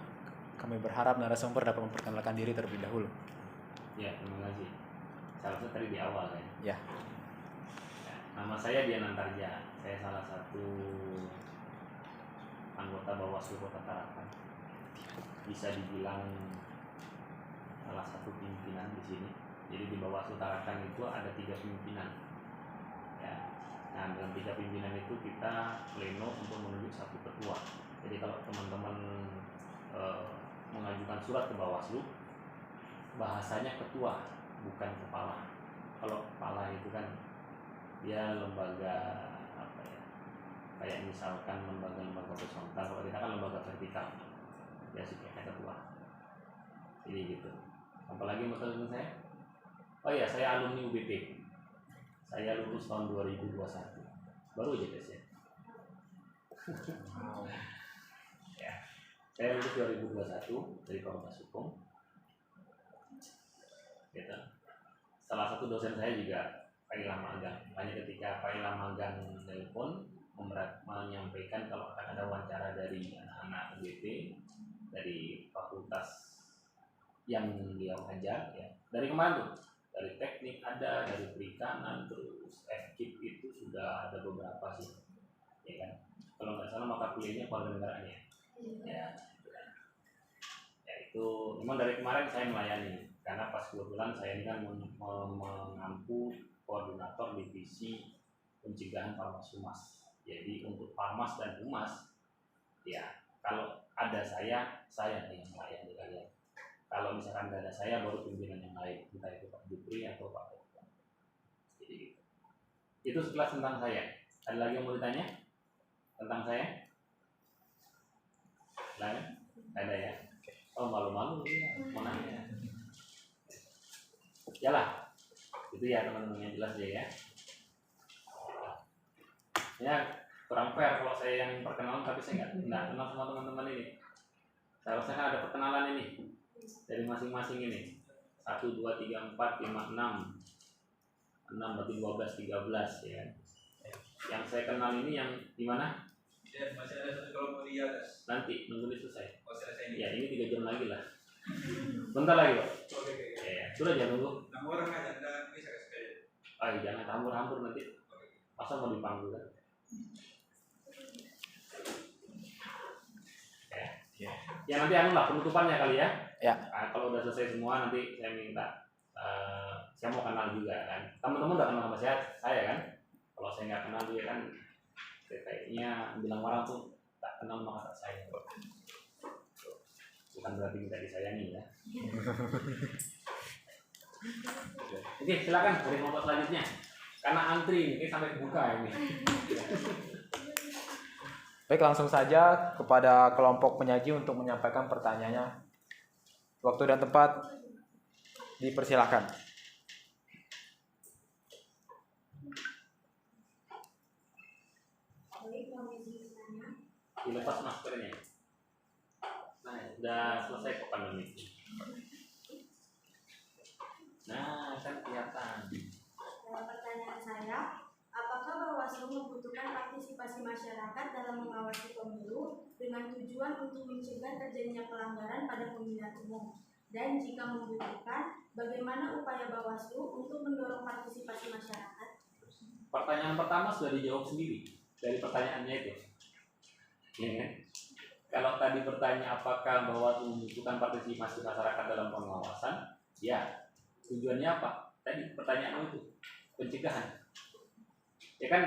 kami berharap narasumber dapat memperkenalkan diri terlebih dahulu. Ya, terima kasih. Salah satu tadi di awal ya. Ya. Nama saya Dian Antarja. Saya salah satu anggota Bawaslu Kota Tarakan. Bisa dibilang salah satu pimpinan di sini. Jadi di Bawaslu Tarakan itu ada 3 pimpinan. Ya. Nah, dalam 3 pimpinan itu kita pleno untuk menunjuk 1 ketua. Jadi kalau teman-teman mengajukan surat ke Bawaslu, bahasanya ketua, bukan kepala. Kalau kepala itu kan dia lembaga apa ya, kayak misalkan lembaga-lembaga horizontal. Kalau kita kan lembaga vertikal, ya sih kayak ketua. Jadi gitu. Apalagi maksudnya saya? Oh iya, saya alumni UBT. Saya lulus tahun 2021. Baru aja tes ya. Ya. Saya lulus 2021 dari Fakultas Hukum. Gitu. Salah satu dosen saya juga Paila magang. Makanya ketika Paila magang telepon menyampaikan kalau akan ada wawancara dari anak-anak UGT dari fakultas yang dia ajar ya. Dari kemana tuh? Dari teknik ada, dari perikanan, terus FKIP itu sudah ada beberapa sih, ya kan? Kalau nggak salah mata kuliahnya kewarganegaraannya. Ya, ya itu memang dari kemarin saya melayani karena pas kebetulan saya ini kan mengampu koordinator divisi pencegahan Farmas Humas. Jadi untuk Farmas dan Humas, ya kalau ada saya yang melayani kalian. Kalau misalkan tidak ada saya, baru pimpinan yang lain, entah itu Pak Jupri atau Pak Dokter. Jadi gitu. Itu sekilas tentang saya. Ada lagi yang mau ditanya tentang saya? Lain? Ada ya? Oh malu-malu ya, mau nanya. Yalah, itu ya teman-teman yang jelas ya. Ya kurang fair kalau saya yang perkenalan tapi saya nggak kenal sama teman-teman ini. Seharusnya kan ada perkenalan ini dari masing-masing ini. 1, 2, 3, 4, 5, 6 berarti 12, 13 ya. Yang saya kenal ini yang di mana? Ya, masih ada satu kelompok di atas. Nanti nunggu selesai. Oh, selesai ini. Ya ini 3 jam lagi lah. Bentar lagi Pak. Oke. Ya, sudah jangan nunggu. 6 orang aja, dan bisa kasih kaya. Oh, jangan hambur-hambur nanti. Masa mau dipanggil kan? Ya nanti anu lah penutupannya kali ya. Ya. Nah, kalau udah selesai semua nanti saya minta saya mau kenal juga kan. Teman-teman udah kenal sama saya kan. Kalau saya nggak kenal dia kan kayaknya bilang orang tuh tak kenal sama kata saya. Bukan berarti minta disayangi ya. Oke silakan dari kelompok selanjutnya. Karena antri ini sampai buka ini. Baik, langsung saja kepada kelompok penyaji untuk menyampaikan pertanyaannya. Waktu dan tempat dipersilahkan. Dilepas maskernya. Nah, udah selesai kok pandemi. Nah, kan kelihatan. Pertanyaan saya, apakah Bawaslu membutuhkan partisipasi masyarakat dalam mengawasi pemilu dengan tujuan untuk mencegah terjadinya pelanggaran pada pemilihan umum? Dan jika membutuhkan, bagaimana upaya Bawaslu untuk mendorong partisipasi masyarakat? Pertanyaan pertama sudah dijawab sendiri dari pertanyaannya itu. Ya, kan? Kalau tadi bertanya apakah Bawaslu membutuhkan partisipasi masyarakat dalam pengawasan, ya tujuannya apa? Tadi pertanyaan itu pencegahan. Ya kan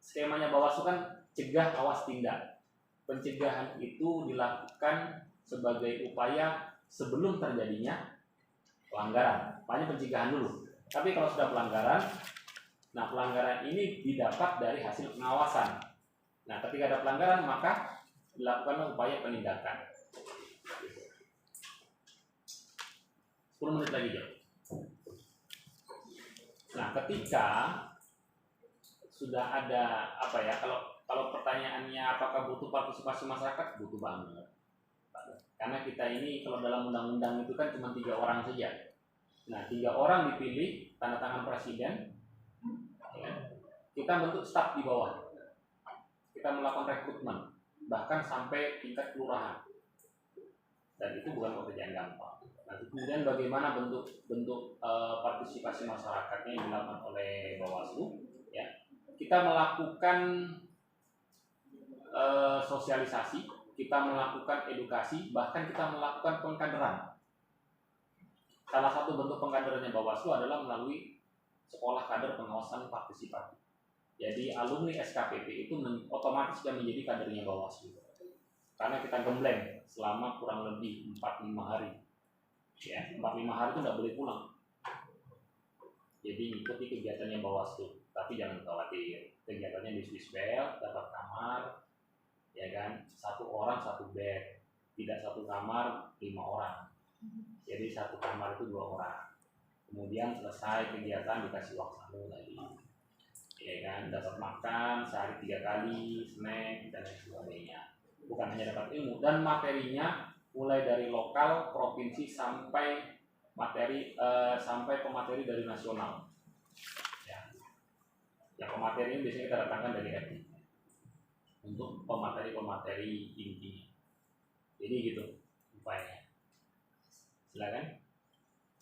skemanya Bawaslu kan cegah awas tindak. Pencegahan itu dilakukan sebagai upaya sebelum terjadinya pelanggaran. Makanya pencegahan dulu. Tapi kalau sudah pelanggaran, nah pelanggaran ini didapat dari hasil pengawasan. Nah ketika ada pelanggaran maka dilakukan upaya penindakan. 10 menit lagi Jom. Nah ketika sudah ada apa ya, kalau pertanyaannya apakah butuh partisipasi masyarakat, butuh banget. Karena kita ini kalau dalam undang-undang itu kan cuma 3 orang saja. Nah 3 orang dipilih tanda tangan presiden, ya. Kita bentuk staf di bawah, kita melakukan rekrutmen bahkan sampai tingkat kelurahan, dan itu bukan pekerjaan gampang. Nanti kemudian bagaimana bentuk partisipasi masyarakatnya yang dilakukan oleh Bawaslu, ya. Kita melakukan sosialisasi, kita melakukan edukasi, bahkan kita melakukan pengkaderan. Salah satu bentuk pengkaderannya Bawaslu adalah melalui sekolah kader pengawasan partisipatif. Jadi alumni SKPP itu otomatis sudah menjadi kadernya Bawaslu. Karena kita gembleng selama kurang lebih 4-5 hari. Ya, 4-5 hari itu tidak boleh pulang. Jadi ikuti kegiatannya Bawaslu. Tapi jangan khawatir, kegiatannya di Swissbel, dapat kamar, ya kan, 1 orang 1 bed, tidak 1 kamar 5 orang. Jadi 1 kamar itu 2 orang. Kemudian selesai kegiatan dikasih uang saku lagi, ya kan, dapat makan sehari 3 kali, snack dan lain sebagainya. Bukan hanya dapat ilmu, dan materinya mulai dari lokal, provinsi sampai pemateri dari nasional. Yang pemateri ini biasanya kita datangkan dari RT untuk pemateri-pemateri intinya. Jadi gitu upayanya. Silakan.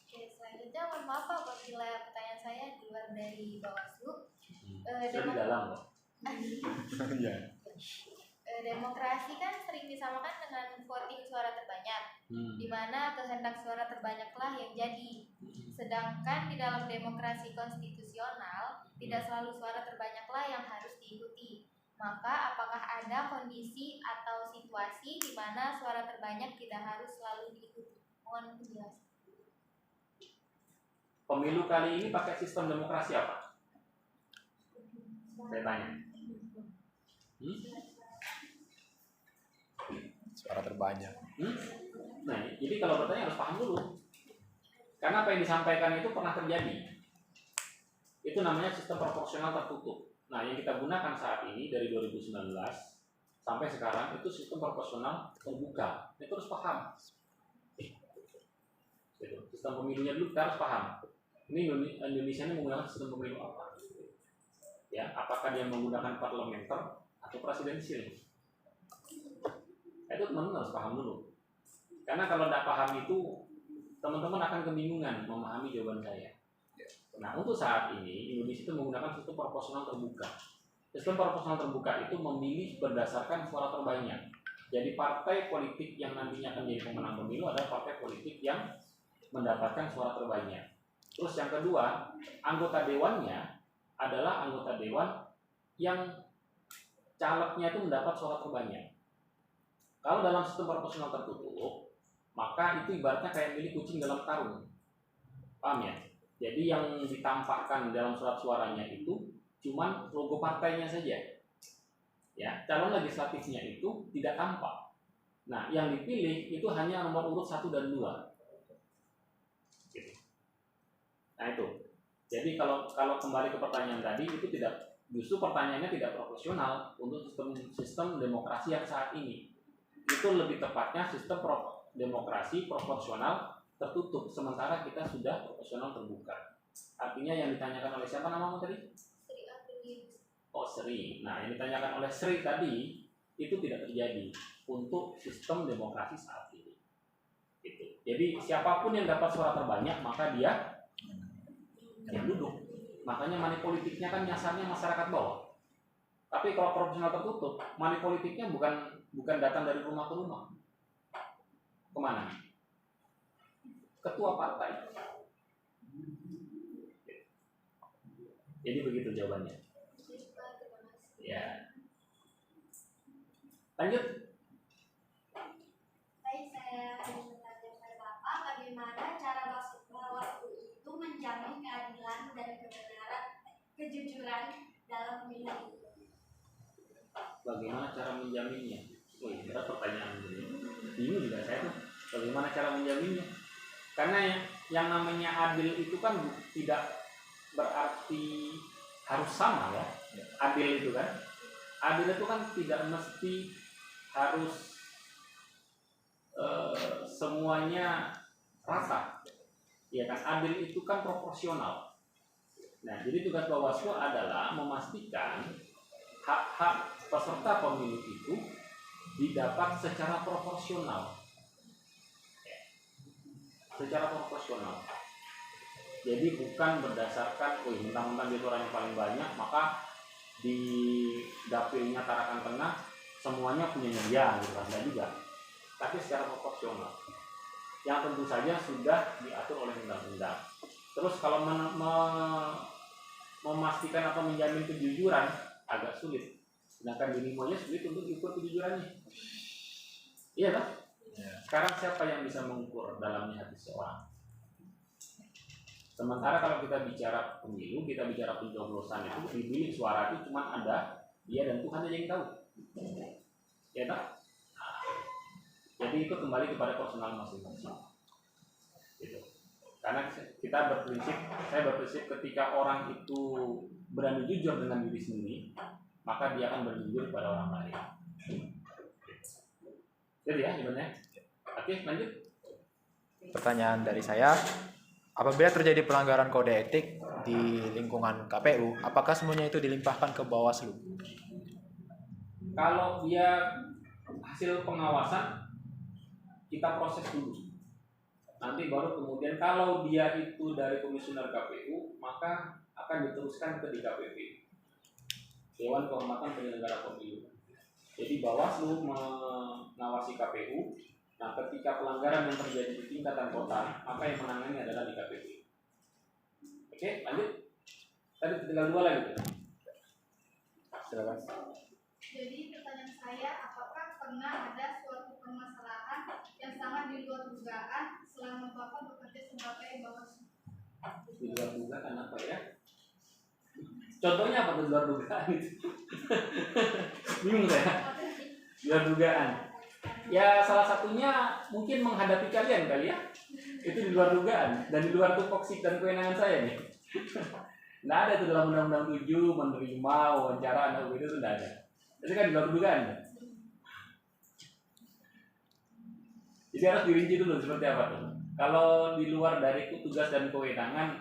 Oke, selanjutnya mohon maaf Pak apabila pertanyaan saya di luar dari Bawaslu. Sudah di dalam kok. Iya. Demokrasi kan sering disamakan dengan voting suara terbanyak, di mana kehendak suara terbanyaklah yang jadi. Sedangkan di dalam demokrasi konstitusional tidak selalu suara terbanyaklah yang harus diikuti. Maka apakah ada kondisi atau situasi di mana suara terbanyak tidak harus selalu diikuti? Mohon penjelasan. Pemilu kali ini pakai sistem demokrasi apa? Saya tanya. Suara terbanyak. Nah, jadi kalau bertanya harus paham dulu. Karena apa yang disampaikan itu pernah terjadi. Itu namanya sistem proporsional tertutup. Nah, yang kita gunakan saat ini dari 2019 sampai sekarang itu sistem proporsional terbuka. Itu harus paham. Sistem pemilunya dulu kita harus paham. Ini Indonesia ini menggunakan sistem pemilu apa? Ya, apakah dia menggunakan parlementer atau presidensial? Itu teman-teman harus paham dulu. Karena kalau tidak paham itu, teman-teman akan kebingungan memahami jawaban saya. Nah, untuk saat ini Indonesia itu menggunakan sistem proporsional terbuka. Sistem proporsional terbuka itu memilih berdasarkan suara terbanyak. Jadi partai politik yang nantinya akan jadi pemenang pemilu adalah partai politik yang mendapatkan suara terbanyak. Terus yang kedua, anggota dewannya adalah anggota dewan yang calegnya itu mendapat suara terbanyak. Kalau dalam sistem proporsional tertutup, maka itu ibaratnya kayak milik kucing dalam karung. Paham ya? Jadi yang ditampakkan dalam surat suaranya itu cuman logo partainya saja. Ya, calon legislatifnya itu tidak tampak. Nah, yang dipilih itu hanya nomor urut 1 dan 2. Gitu. Nah, itu. Jadi kalau kembali ke pertanyaan tadi itu justru pertanyaannya tidak proporsional untuk sistem demokrasi yang saat ini. Itu lebih tepatnya sistem demokrasi proporsional tertutup, sementara kita sudah proporsional terbuka. Artinya yang ditanyakan oleh siapa namamu tadi? Sri Aprilis. Oh, Sri. Nah, yang ditanyakan oleh Sri tadi itu tidak terjadi untuk sistem demokrasi saat ini. Gitu. Jadi siapapun yang dapat suara terbanyak maka dia yang duduk. Makanya money politiknya kan nyasarnya masyarakat bawah. Tapi kalau proporsional tertutup, money politiknya bukan datang dari rumah ke rumah. Kemana? Ketua partai. Jadi begitu jawabannya. Ya. Lanjut. Baik, saya ingin bertanya kepada Bapak, bagaimana cara Bawaslu itu menjamin keadilan dan kebenaran, kejujuran dalam pemilu itu? Bagaimana cara menjaminnya? Wih, berat pertanyaan ini. Bingung juga saya tuh. Bagaimana cara menjaminnya? Karena yang namanya adil itu kan tidak berarti harus sama ya. Adil itu kan. Adil itu kan tidak mesti harus semuanya rata. Ya kan, adil itu kan proporsional. Nah, jadi tugas Bawaslu adalah memastikan hak-hak peserta pemilu itu didapat secara proporsional. Secara proporsional. Jadi bukan berdasarkan, mentang-mentang dia orang yang paling banyak, maka di dapilnya Tarakan Tengah semuanya punya dia, gitu kan? Tidak juga. Tapi secara proporsional. Yang tentu saja sudah diatur oleh undang-undang. Terus kalau memastikan atau menjamin kejujuran agak sulit. Sedangkan di Limonya sulit untuk diukur kejujurannya. Iya kan? Sekarang siapa yang bisa mengukur dalamnya hati seorang? Sementara kalau kita bicara pemilu, kita bicara pencoblosan itu di bilik suara itu cuma ada dia dan Tuhan aja yang tahu. Ya kan? Nah, jadi itu kembali kepada personal masing-masing. Gitu. Karena saya berprinsip ketika orang itu berani jujur dengan diri sendiri, maka dia akan berjujur kepada orang lain. Jadi ya sebenarnya. Oke, lanjut. Pertanyaan dari saya, apabila terjadi pelanggaran kode etik di lingkungan KPU, apakah semuanya itu dilimpahkan ke Bawaslu? Kalau dia hasil pengawasan, kita proses dulu. Nanti baru kemudian kalau dia itu dari komisioner KPU, maka akan diteruskan ke DKPP, Dewan Kehormatan Penyelenggara Pemilu. Jadi Bawaslu mengawasi KPU. Nah, ketika pelanggaran yang terjadi di tingkatan kota, maka yang menangani adalah DKPP. Oke, lanjut. Tadi tinggal 2 lagi. Silakan. Jadi pertanyaan saya, apakah pernah ada suatu permasalahan yang sangat di luar dugaan selama Bapak bekerja sebagai Bawaslu? Di luar dugaan apa ya? Contohnya apa di luar dugaan itu? Bingung saya. Di luar dugaan. Ya salah satunya mungkin menghadapi kalian kali ya. Itu di luar dugaan dan di luar tupoksi dan kewenangan saya nih. Nggak ada itu dalam Undang-Undang 7 menerima wawancara anak itu sudah ada. Itu kan di luar dugaan. Jadi harus dirinci dulu seperti apa tuh. Kalau di luar dari tugas dan kewenangan,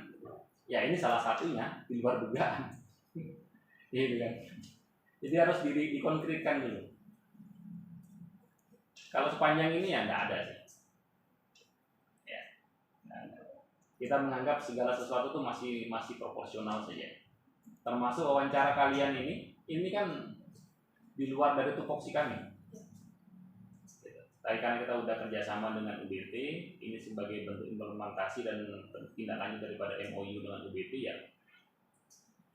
ya ini salah satunya di luar dugaan. Gitu kan. Jadi harus dikonkretkan dulu. Kalau sepanjang ini ya nggak ada sih. Ya, kita menganggap segala sesuatu itu masih proporsional saja. Termasuk wawancara kalian ini kan di luar dari tupoksi kami. Tadi karena kita udah kerjasama dengan UBT, ini sebagai bentuk implementasi dan tindak lanjut daripada MOU dengan UBT ya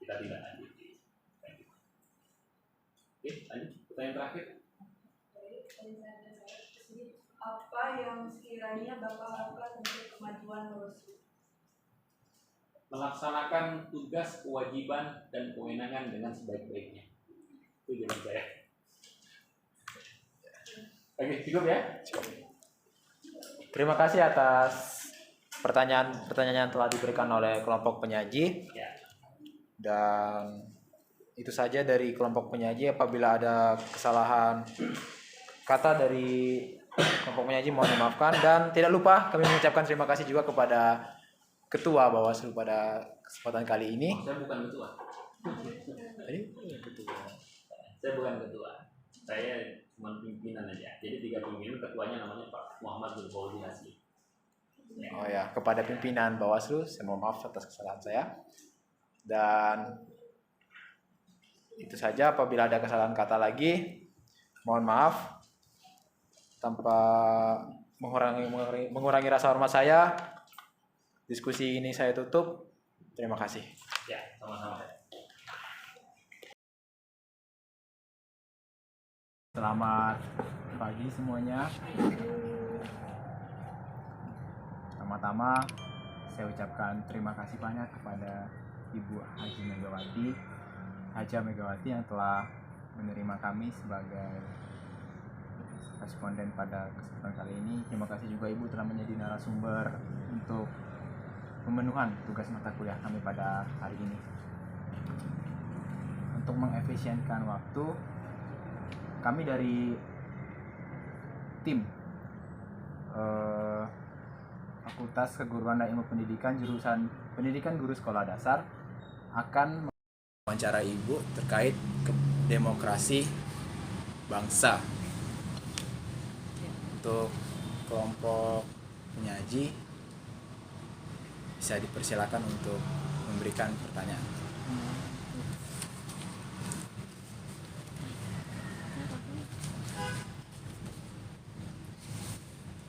kita tidak lanjut. Oke, lanjut. Pertanyaan terakhir. Apa yang sekiranya Bapak lakukan untuk kemajuan Bawaslu? Melaksanakan tugas, kewajiban, dan kewenangan dengan sebaik-baiknya. Itu jawaban saya. Oke, cukup ya? Terima kasih atas pertanyaan yang telah diberikan oleh kelompok penyaji. Ya. Dan itu saja dari kelompok penyaji. Apabila ada kesalahan kata dari kelompok penyaji mohon dimaafkan, dan tidak lupa kami mengucapkan terima kasih juga kepada Ketua Bawaslu pada kesempatan kali ini. Saya bukan ketua. Jadi ketua. Saya bukan ketua. Saya cuma pimpinan aja. Jadi 3 pimpinan, ketuanya namanya Pak Muhammad Zulfaudi Hasbi. Oh ya, kepada pimpinan Bawaslu saya mohon maaf atas kesalahan saya. Dan itu saja. Apabila ada kesalahan kata lagi mohon maaf. Tanpa mengurangi rasa hormat saya, diskusi ini saya tutup. Terima kasih. Ya, sama-sama. Selamat pagi semuanya. Pertama-tama saya ucapkan terima kasih banyak kepada Ibu Haji Megawati yang telah menerima kami sebagai responden pada kesempatan kali ini. Terima kasih juga Ibu telah menjadi narasumber untuk pemenuhan tugas mata kuliah kami pada hari ini. Untuk mengefisienkan waktu, kami dari tim Fakultas Keguruan dan Ilmu Pendidikan jurusan Pendidikan Guru Sekolah Dasar akan wawancara Ibu terkait demokrasi bangsa. Untuk kelompok penyaji bisa dipersilakan untuk memberikan pertanyaan.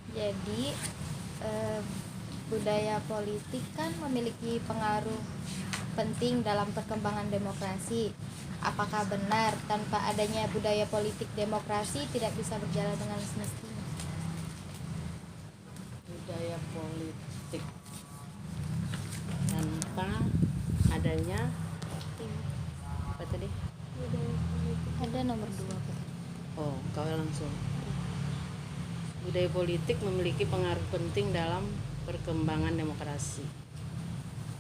Jadi budaya politik kan memiliki pengaruh penting dalam perkembangan demokrasi. Apakah benar tanpa adanya budaya politik demokrasi tidak bisa berjalan dengan semestinya? Budaya politik tanpa adanya apa tadi? Ada nomor 2. Oh, kau langsung. Budaya politik memiliki pengaruh penting dalam perkembangan demokrasi.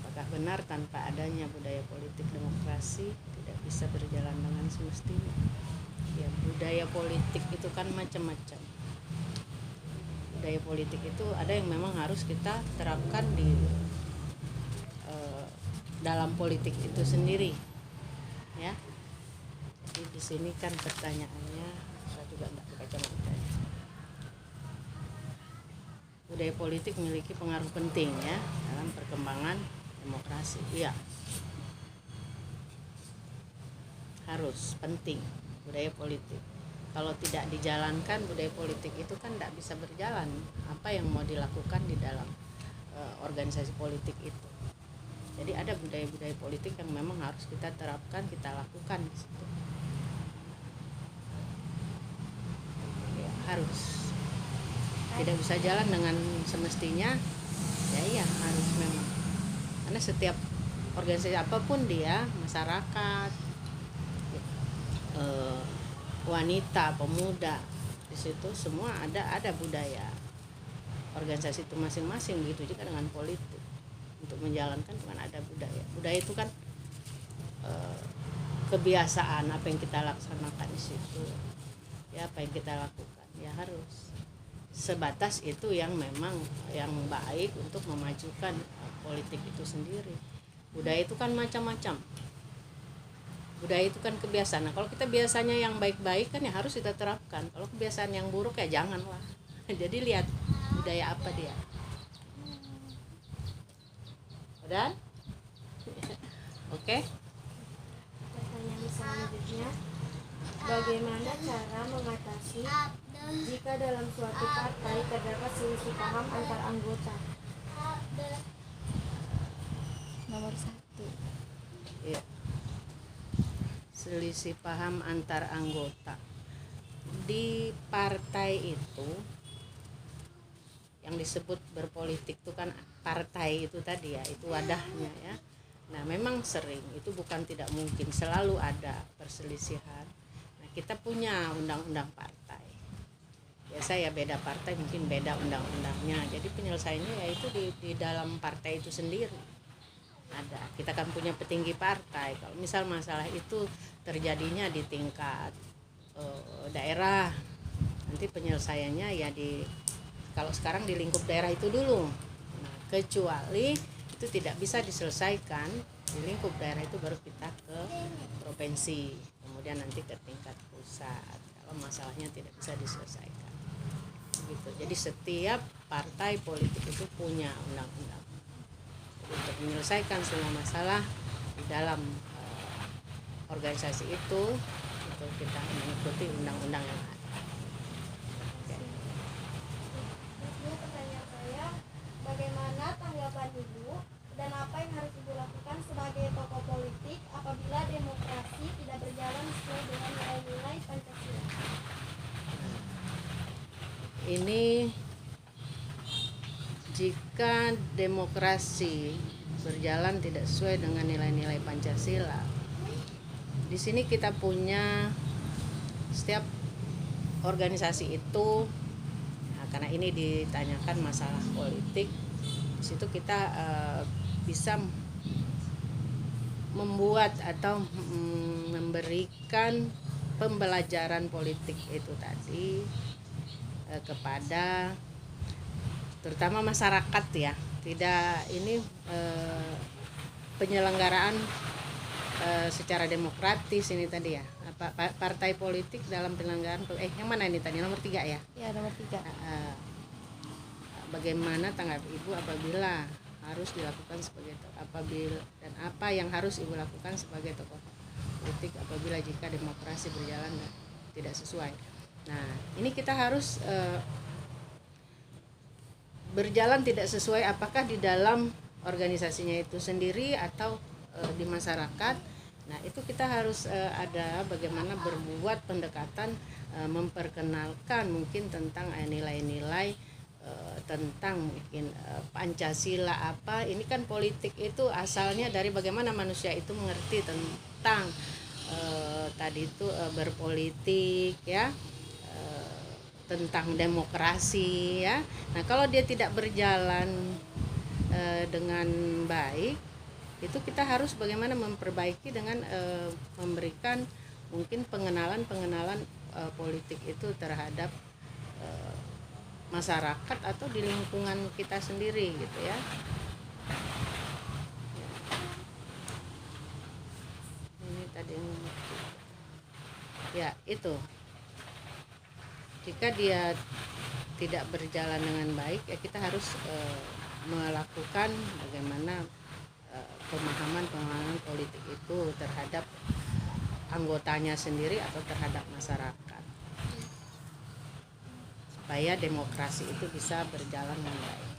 Apakah benar tanpa adanya budaya politik demokrasi tidak bisa berjalan dengan semestinya? Ya, budaya politik itu kan macam-macam. Budaya politik itu ada yang memang harus kita terapkan di dalam politik itu sendiri, ya. Jadi di sini kan pertanyaannya, saya juga nggak baca matanya. Budaya politik memiliki pengaruh penting ya dalam perkembangan demokrasi. Iya, harus penting budaya politik. Kalau tidak dijalankan budaya politik itu kan tidak bisa berjalan. Apa yang mau dilakukan di dalam organisasi politik itu. Jadi ada budaya-budaya politik yang memang harus kita terapkan, kita lakukan di situ. Ya, harus. Tidak bisa jalan dengan semestinya. Ya iya, harus memang. Karena setiap organisasi apapun dia, masyarakat, wanita, pemuda, di situ semua ada budaya organisasi itu masing-masing, begitu juga dengan politik. Untuk menjalankan kan ada budaya. Budaya itu kan kebiasaan apa yang kita laksanakan di situ, ya apa yang kita lakukan, ya harus sebatas itu yang memang yang baik untuk memajukan politik itu sendiri. Budaya itu kan macam-macam. Budaya itu kan kebiasaan. Nah, kalau kita biasanya yang baik-baik kan ya harus kita terapkan. Kalau kebiasaan yang buruk ya janganlah. Jadi lihat budaya apa dia. Dan oke. Pertanyaan selanjutnya, bagaimana cara mengatasi jika dalam suatu partai terdapat selisih paham antar anggota? Nomor 1. Ya. Selisih paham antar anggota di partai itu, yang disebut berpolitik itu kan partai itu tadi ya, itu wadahnya ya. Nah memang sering, itu bukan tidak mungkin, selalu ada perselisihan. Nah kita punya undang-undang partai, biasa ya beda partai mungkin beda undang-undangnya, jadi penyelesaiannya yaitu di dalam partai itu sendiri. Ada, kita kan punya petinggi partai. Kalau misal masalah itu terjadinya di tingkat daerah, nanti penyelesaiannya ya kalau sekarang di lingkup daerah itu dulu. Nah, kecuali itu tidak bisa diselesaikan di lingkup daerah, itu baru kita ke provinsi, kemudian nanti ke tingkat pusat kalau masalahnya tidak bisa diselesaikan. Begitu. Jadi setiap partai politik itu punya undang-undang untuk menyelesaikan semua masalah di dalam organisasi itu kita mengikuti undang-undang yang ada. Pertanyaan saya, bagaimana tanggapan Ibu dan apa yang harus Ibu lakukan sebagai tokoh politik apabila demokrasi tidak berjalan sesuai dengan nilai-nilai Pancasila? Ini jika demokrasi berjalan tidak sesuai dengan nilai-nilai Pancasila, di sini kita punya setiap organisasi itu, nah, karena ini ditanyakan masalah politik, di situ kita bisa membuat atau memberikan pembelajaran politik itu tadi kepada terutama masyarakat ya. Tidak ini penyelenggaraan secara demokratis ini tadi ya. Partai politik dalam penyelenggaraan yang mana ini tadi nomor 3 ya? Ya, nomor 3. Bagaimana tanggapan Ibu apabila harus dilakukan sebagai apabila dan apa yang harus Ibu lakukan sebagai tokoh politik apabila jika demokrasi berjalan tidak sesuai. Nah, ini kita harus berjalan tidak sesuai apakah di dalam organisasinya itu sendiri atau di masyarakat. Nah itu kita harus ada bagaimana berbuat pendekatan memperkenalkan mungkin tentang nilai-nilai tentang mungkin Pancasila apa. Ini kan politik itu asalnya dari bagaimana manusia itu mengerti tentang tadi itu berpolitik ya, tentang demokrasi ya. Nah kalau dia tidak berjalan dengan baik, itu kita harus bagaimana memperbaiki dengan memberikan mungkin pengenalan politik itu terhadap masyarakat atau di lingkungan kita sendiri gitu ya. Ya itu, jika dia tidak berjalan dengan baik ya kita harus melakukan bagaimana pemahaman politik itu terhadap anggotanya sendiri atau terhadap masyarakat, supaya demokrasi itu bisa berjalan dengan baik.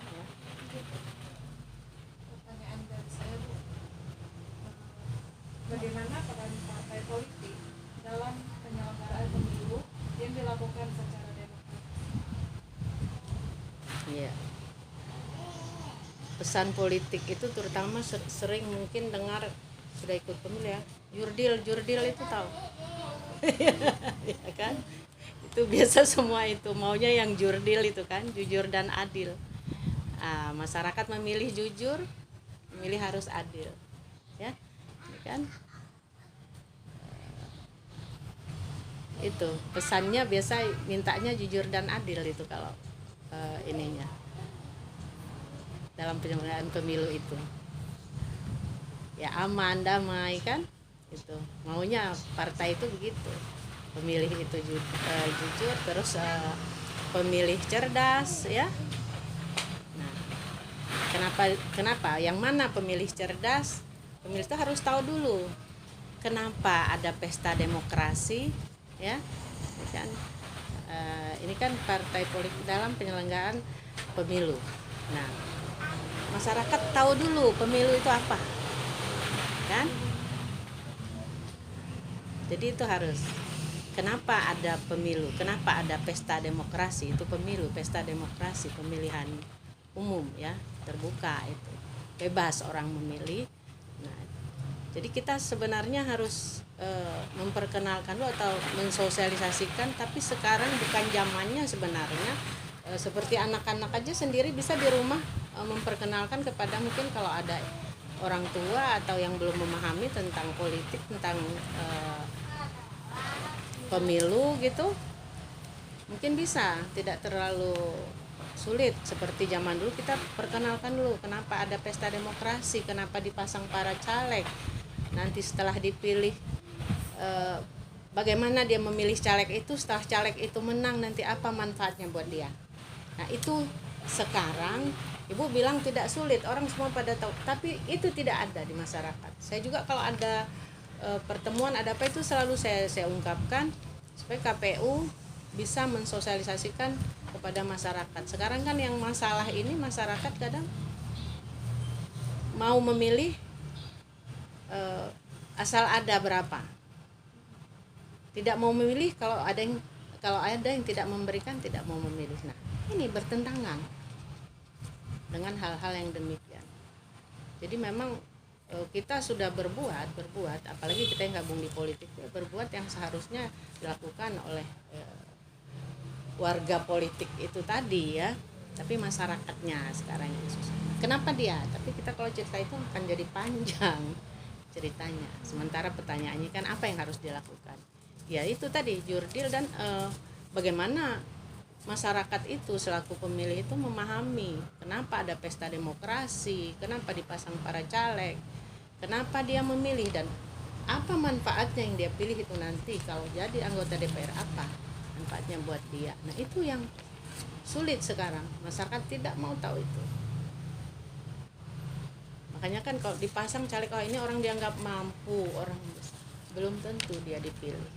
Ya. Pertanyaan dari saya, Bu, bagaimana peran partai politik dalam penyelenggaraan pemilu yang dilakukan secara demokratis? Iya. Pesan politik itu terutama sering mungkin dengar, sudah ikut pemilu ya, jurdil itu tahu. Ya kan? Itu biasa semua itu maunya yang jurdil itu kan, jujur dan adil. Masyarakat memilih jujur, memilih harus adil. Ya. Kan? Itu pesannya biasa mintanya jujur dan adil itu kalau ininya dalam penyelenggaraan pemilu itu ya, aman damai kan, itu maunya partai itu begitu, pemilih itu jujur, terus pemilih cerdas ya. Nah, kenapa yang mana pemilih cerdas? Pemilih itu harus tahu dulu kenapa ada pesta demokrasi ya, kan ini kan partai politik dalam penyelenggaraan pemilu. Nah, masyarakat tahu dulu pemilu itu apa, kan? Jadi itu harus, kenapa ada pemilu, kenapa ada pesta demokrasi, itu pemilu, pesta demokrasi, pemilihan umum ya, terbuka itu, bebas orang memilih. Nah, jadi kita sebenarnya harus memperkenalkan dulu atau mensosialisasikan, tapi sekarang bukan zamannya sebenarnya. Seperti anak-anak aja sendiri bisa di rumah memperkenalkan kepada, mungkin kalau ada orang tua atau yang belum memahami tentang politik, tentang pemilu gitu, mungkin bisa, tidak terlalu sulit seperti zaman dulu. Kita perkenalkan dulu kenapa ada pesta demokrasi, kenapa dipasang para caleg, nanti setelah dipilih bagaimana dia memilih caleg itu, setelah caleg itu menang nanti apa manfaatnya buat dia. Nah itu sekarang Ibu bilang tidak sulit, orang semua pada tahu, tapi itu tidak ada di masyarakat. Saya juga kalau ada pertemuan ada apa itu selalu saya ungkapkan supaya KPU bisa mensosialisasikan kepada masyarakat. Sekarang kan yang masalah ini masyarakat kadang mau memilih asal ada berapa, tidak mau memilih kalau ada yang tidak memberikan, tidak mau memilih. Nah ini bertentangan dengan hal-hal yang demikian. Jadi memang kita sudah berbuat, apalagi kita yang gabung di politik, berbuat yang seharusnya dilakukan oleh warga politik itu tadi ya, tapi masyarakatnya sekarang yang susah. Kenapa dia? Tapi kita kalau cerita itu akan jadi panjang ceritanya. Sementara pertanyaannya kan apa yang harus dilakukan? Ya itu tadi jurdil dan bagaimana masyarakat itu selaku pemilih itu memahami kenapa ada pesta demokrasi, kenapa dipasang para caleg, kenapa dia memilih, dan apa manfaatnya yang dia pilih itu nanti kalau jadi anggota DPR, apa manfaatnya buat dia. Nah itu yang sulit sekarang, masyarakat tidak mau tahu itu. Makanya kan kalau dipasang caleg, oh ini orang dianggap mampu, orang besar, belum tentu dia dipilih.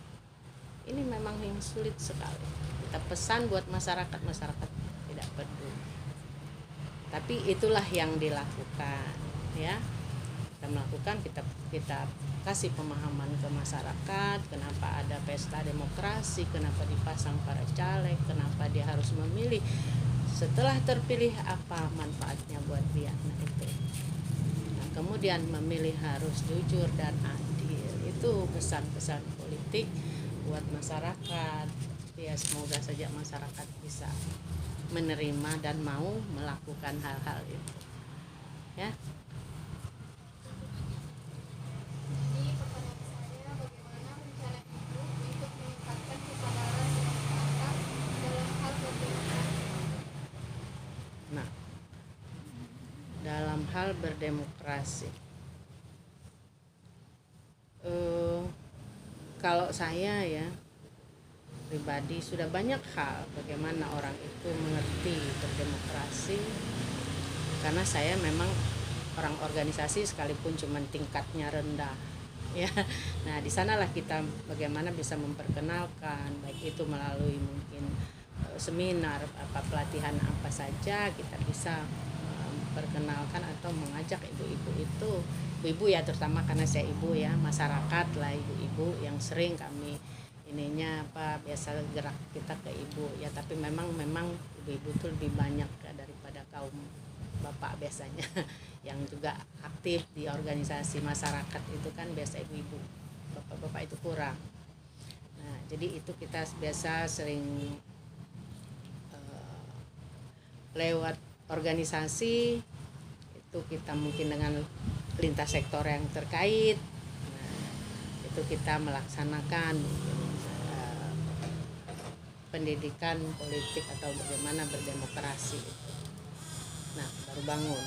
Ini memang yang sulit sekali. Kita pesan buat masyarakat tidak peduli. Tapi itulah yang dilakukan ya. Kita melakukan, kita kasih pemahaman ke masyarakat, kenapa ada pesta demokrasi, kenapa dipasang para caleg, kenapa dia harus memilih, setelah terpilih apa manfaatnya buat dia. Nah itu. Nah, kemudian memilih harus jujur dan adil. Itu pesan-pesan politik buat masyarakat. Ya semoga saja masyarakat bisa menerima dan mau melakukan hal-hal itu ya. Jadi pertanyaan saya, bagaimana rencana Ibu untuk meningkatkan kesadaran masyarakat dalam hal berdemokrasi? Nah, dalam hal berdemokrasi Kalau saya ya pribadi sudah banyak hal bagaimana orang itu mengerti berdemokrasi, karena saya memang orang organisasi sekalipun cuman tingkatnya rendah ya. Nah di sanalah kita bagaimana bisa memperkenalkan, baik itu melalui mungkin seminar, pelatihan apa saja kita bisa memperkenalkan atau mengajak ibu-ibu itu, ibu ya terutama karena saya ibu ya, masyarakat lah ibu-ibu yang sering kami ininya biasa gerak kita ke ibu ya, tapi memang ibu-ibu itu lebih banyak daripada kaum bapak biasanya yang juga aktif di organisasi masyarakat itu kan biasa ibu-ibu, bapak-bapak itu kurang. Nah jadi itu kita biasa sering lewat organisasi itu kita mungkin dengan lintas sektor yang terkait, nah, itu kita melaksanakan pendidikan politik atau bagaimana berdemokrasi. Nah baru bangun.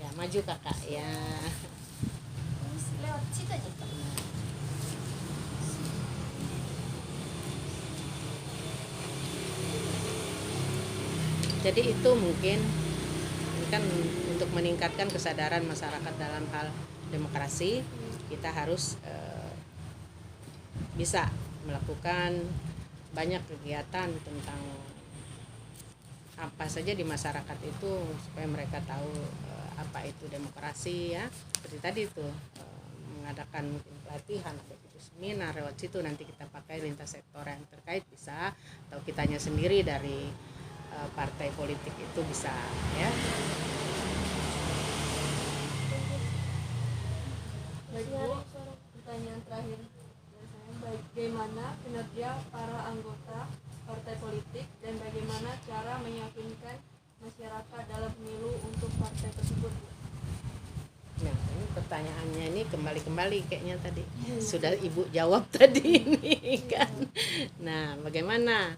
Ya maju kakak ya. Lewat situ aja Pak. Jadi itu mungkin ini kan untuk meningkatkan kesadaran masyarakat dalam hal demokrasi, kita harus bisa melakukan banyak kegiatan tentang apa saja di masyarakat itu supaya mereka tahu apa itu demokrasi ya. Seperti tadi itu mengadakan mungkin pelatihan, ada itu seminar, lewat situ nanti kita pakai lintas sektor yang terkait bisa, atau kitanya sendiri dari partai politik itu bisa ya. Baik Bu, pertanyaan terakhir dari saya, bagaimana kinerja para anggota partai politik dan bagaimana cara meyakinkan masyarakat dalam pemilu untuk partai tersebut Bu? Nah ini pertanyaannya ini kembali kayaknya tadi sudah ibu jawab tadi ini kan. Nah bagaimana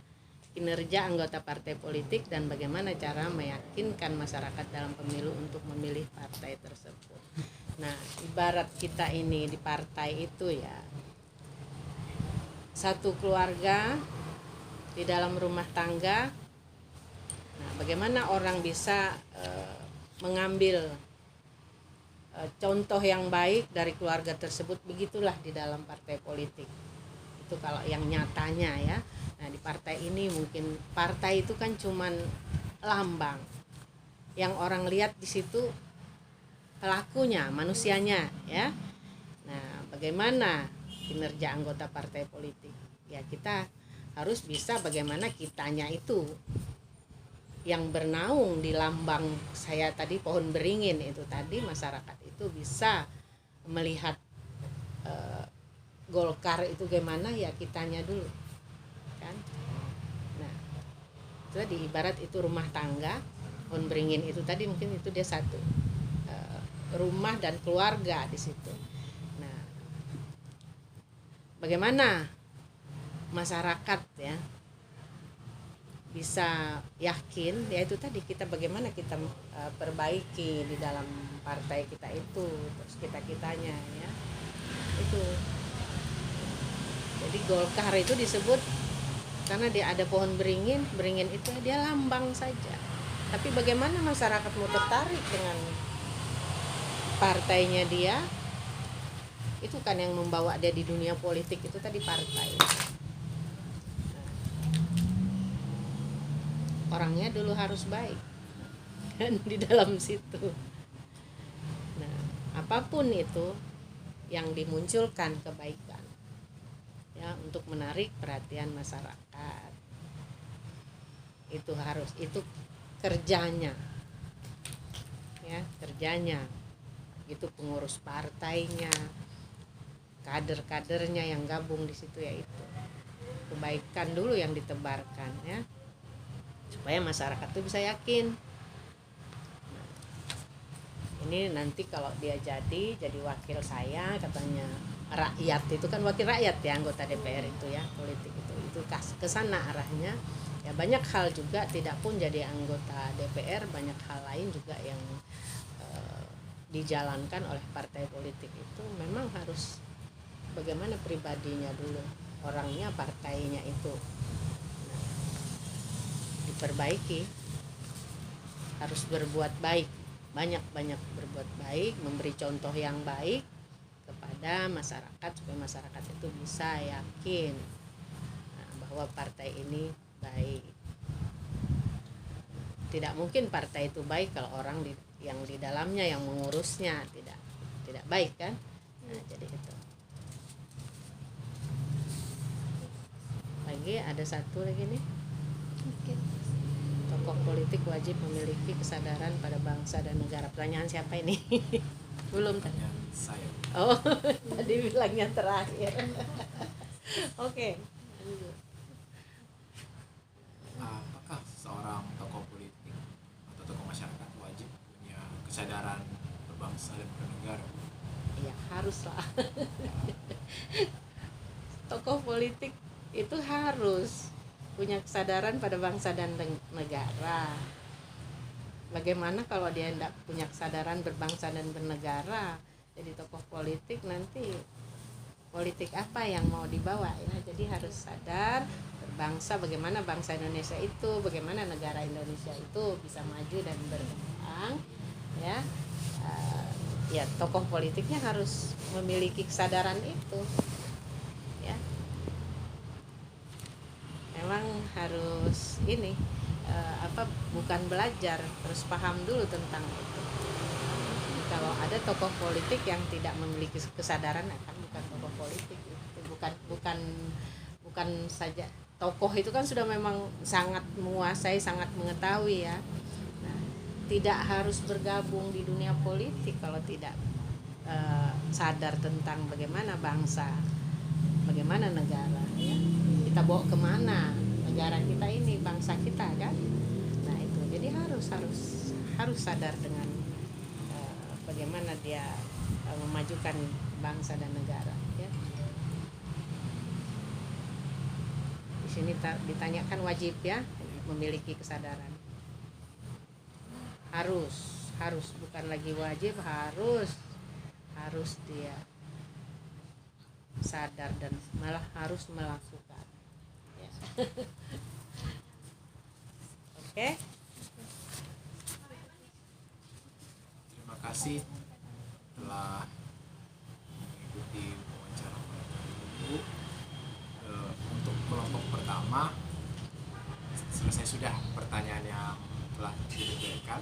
kinerja anggota partai politik dan bagaimana cara meyakinkan masyarakat dalam pemilu untuk memilih partai tersebut. Nah ibarat kita ini di partai itu ya satu keluarga di dalam rumah tangga. Nah bagaimana orang bisa mengambil contoh yang baik dari keluarga tersebut, begitulah di dalam partai politik itu kalau yang nyatanya ya. Nah di partai ini mungkin partai itu kan cuman lambang yang orang lihat di situ pelakunya, manusianya ya. Nah bagaimana kinerja anggota partai politik ya, kita harus bisa bagaimana kitanya itu yang bernaung di lambang saya tadi pohon beringin itu tadi, masyarakat itu bisa melihat Golkar itu gimana ya kitanya dulu kan. Nah itu tadi ibarat itu rumah tangga, pohon beringin itu tadi mungkin itu dia satu rumah dan keluarga di situ. Nah bagaimana masyarakat ya bisa yakin, yaitu tadi kita bagaimana kita perbaiki di dalam partai kita itu, terus kitanya ya itu. Jadi Golkar itu disebut karena dia ada pohon beringin itu dia lambang saja. Tapi bagaimana masyarakat mau tertarik dengan partainya dia, itu kan yang membawa dia di dunia politik itu tadi partai. Orangnya dulu harus baik kan di dalam situ. Nah apapun itu yang dimunculkan kebaikan ya untuk menarik perhatian masyarakat, itu harus, itu kerjanya ya, kerjanya itu pengurus partainya, kader-kadernya yang gabung di situ, ya itu kebaikan dulu yang ditebarkan ya supaya masyarakat tuh bisa yakin. Nah, ini nanti kalau dia jadi wakil saya, katanya rakyat itu kan wakil rakyat ya, anggota DPR itu ya, politik itu ke sana arahnya ya. Banyak hal juga tidak pun jadi anggota DPR, banyak hal lain juga yang dijalankan oleh partai politik itu memang harus bagaimana pribadinya dulu, orangnya, partainya itu. Nah, diperbaiki, harus berbuat baik, banyak-banyak berbuat baik, memberi contoh yang baik kepada masyarakat supaya masyarakat itu bisa yakin bahwa partai ini baik. Tidak mungkin partai itu baik kalau orang yang di dalamnya, yang mengurusnya tidak baik kan. Nah, jadi itu. Lagi ada satu lagi nih. Tokoh politik wajib memiliki kesadaran pada bangsa dan negara. Pertanyaan siapa ini? Belum tadi. Saya. Oh, tadi bilangnya terakhir. Oke. Apakah seorang tokoh politik atau tokoh masyarakat wajib punya kesadaran berbangsa dan bernegara? Ya haruslah. Tokoh politik itu harus punya kesadaran pada bangsa dan negara. Bagaimana kalau dia tidak punya kesadaran berbangsa dan bernegara? Jadi tokoh politik nanti politik apa yang mau dibawa ya? Jadi harus sadar berbangsa, bagaimana bangsa Indonesia itu, bagaimana negara Indonesia itu bisa maju dan berkembang ya. Ya tokoh politiknya harus memiliki kesadaran itu ya. Memang harus ini bukan belajar, harus paham dulu tentang itu. Kalau ada tokoh politik yang tidak memiliki kesadaran, akan bukan tokoh politik itu. bukan saja tokoh itu kan sudah memang sangat menguasai, sangat mengetahui ya. Nah, tidak harus bergabung di dunia politik kalau tidak sadar tentang bagaimana bangsa, bagaimana negara ya. Kita bawa kemana negara kita ini, bangsa kita kan. Nah itu jadi harus sadar dengan bagaimana dia memajukan bangsa dan negara ya. Di sini ditanyakan wajib ya, memiliki kesadaran. Harus bukan lagi wajib, harus dia sadar dan malah harus melakukan ya. Oke. Terima kasih telah mengikuti wawancara pada kali ini. Untuk kelompok pertama selesai sudah pertanyaan yang telah diberikan.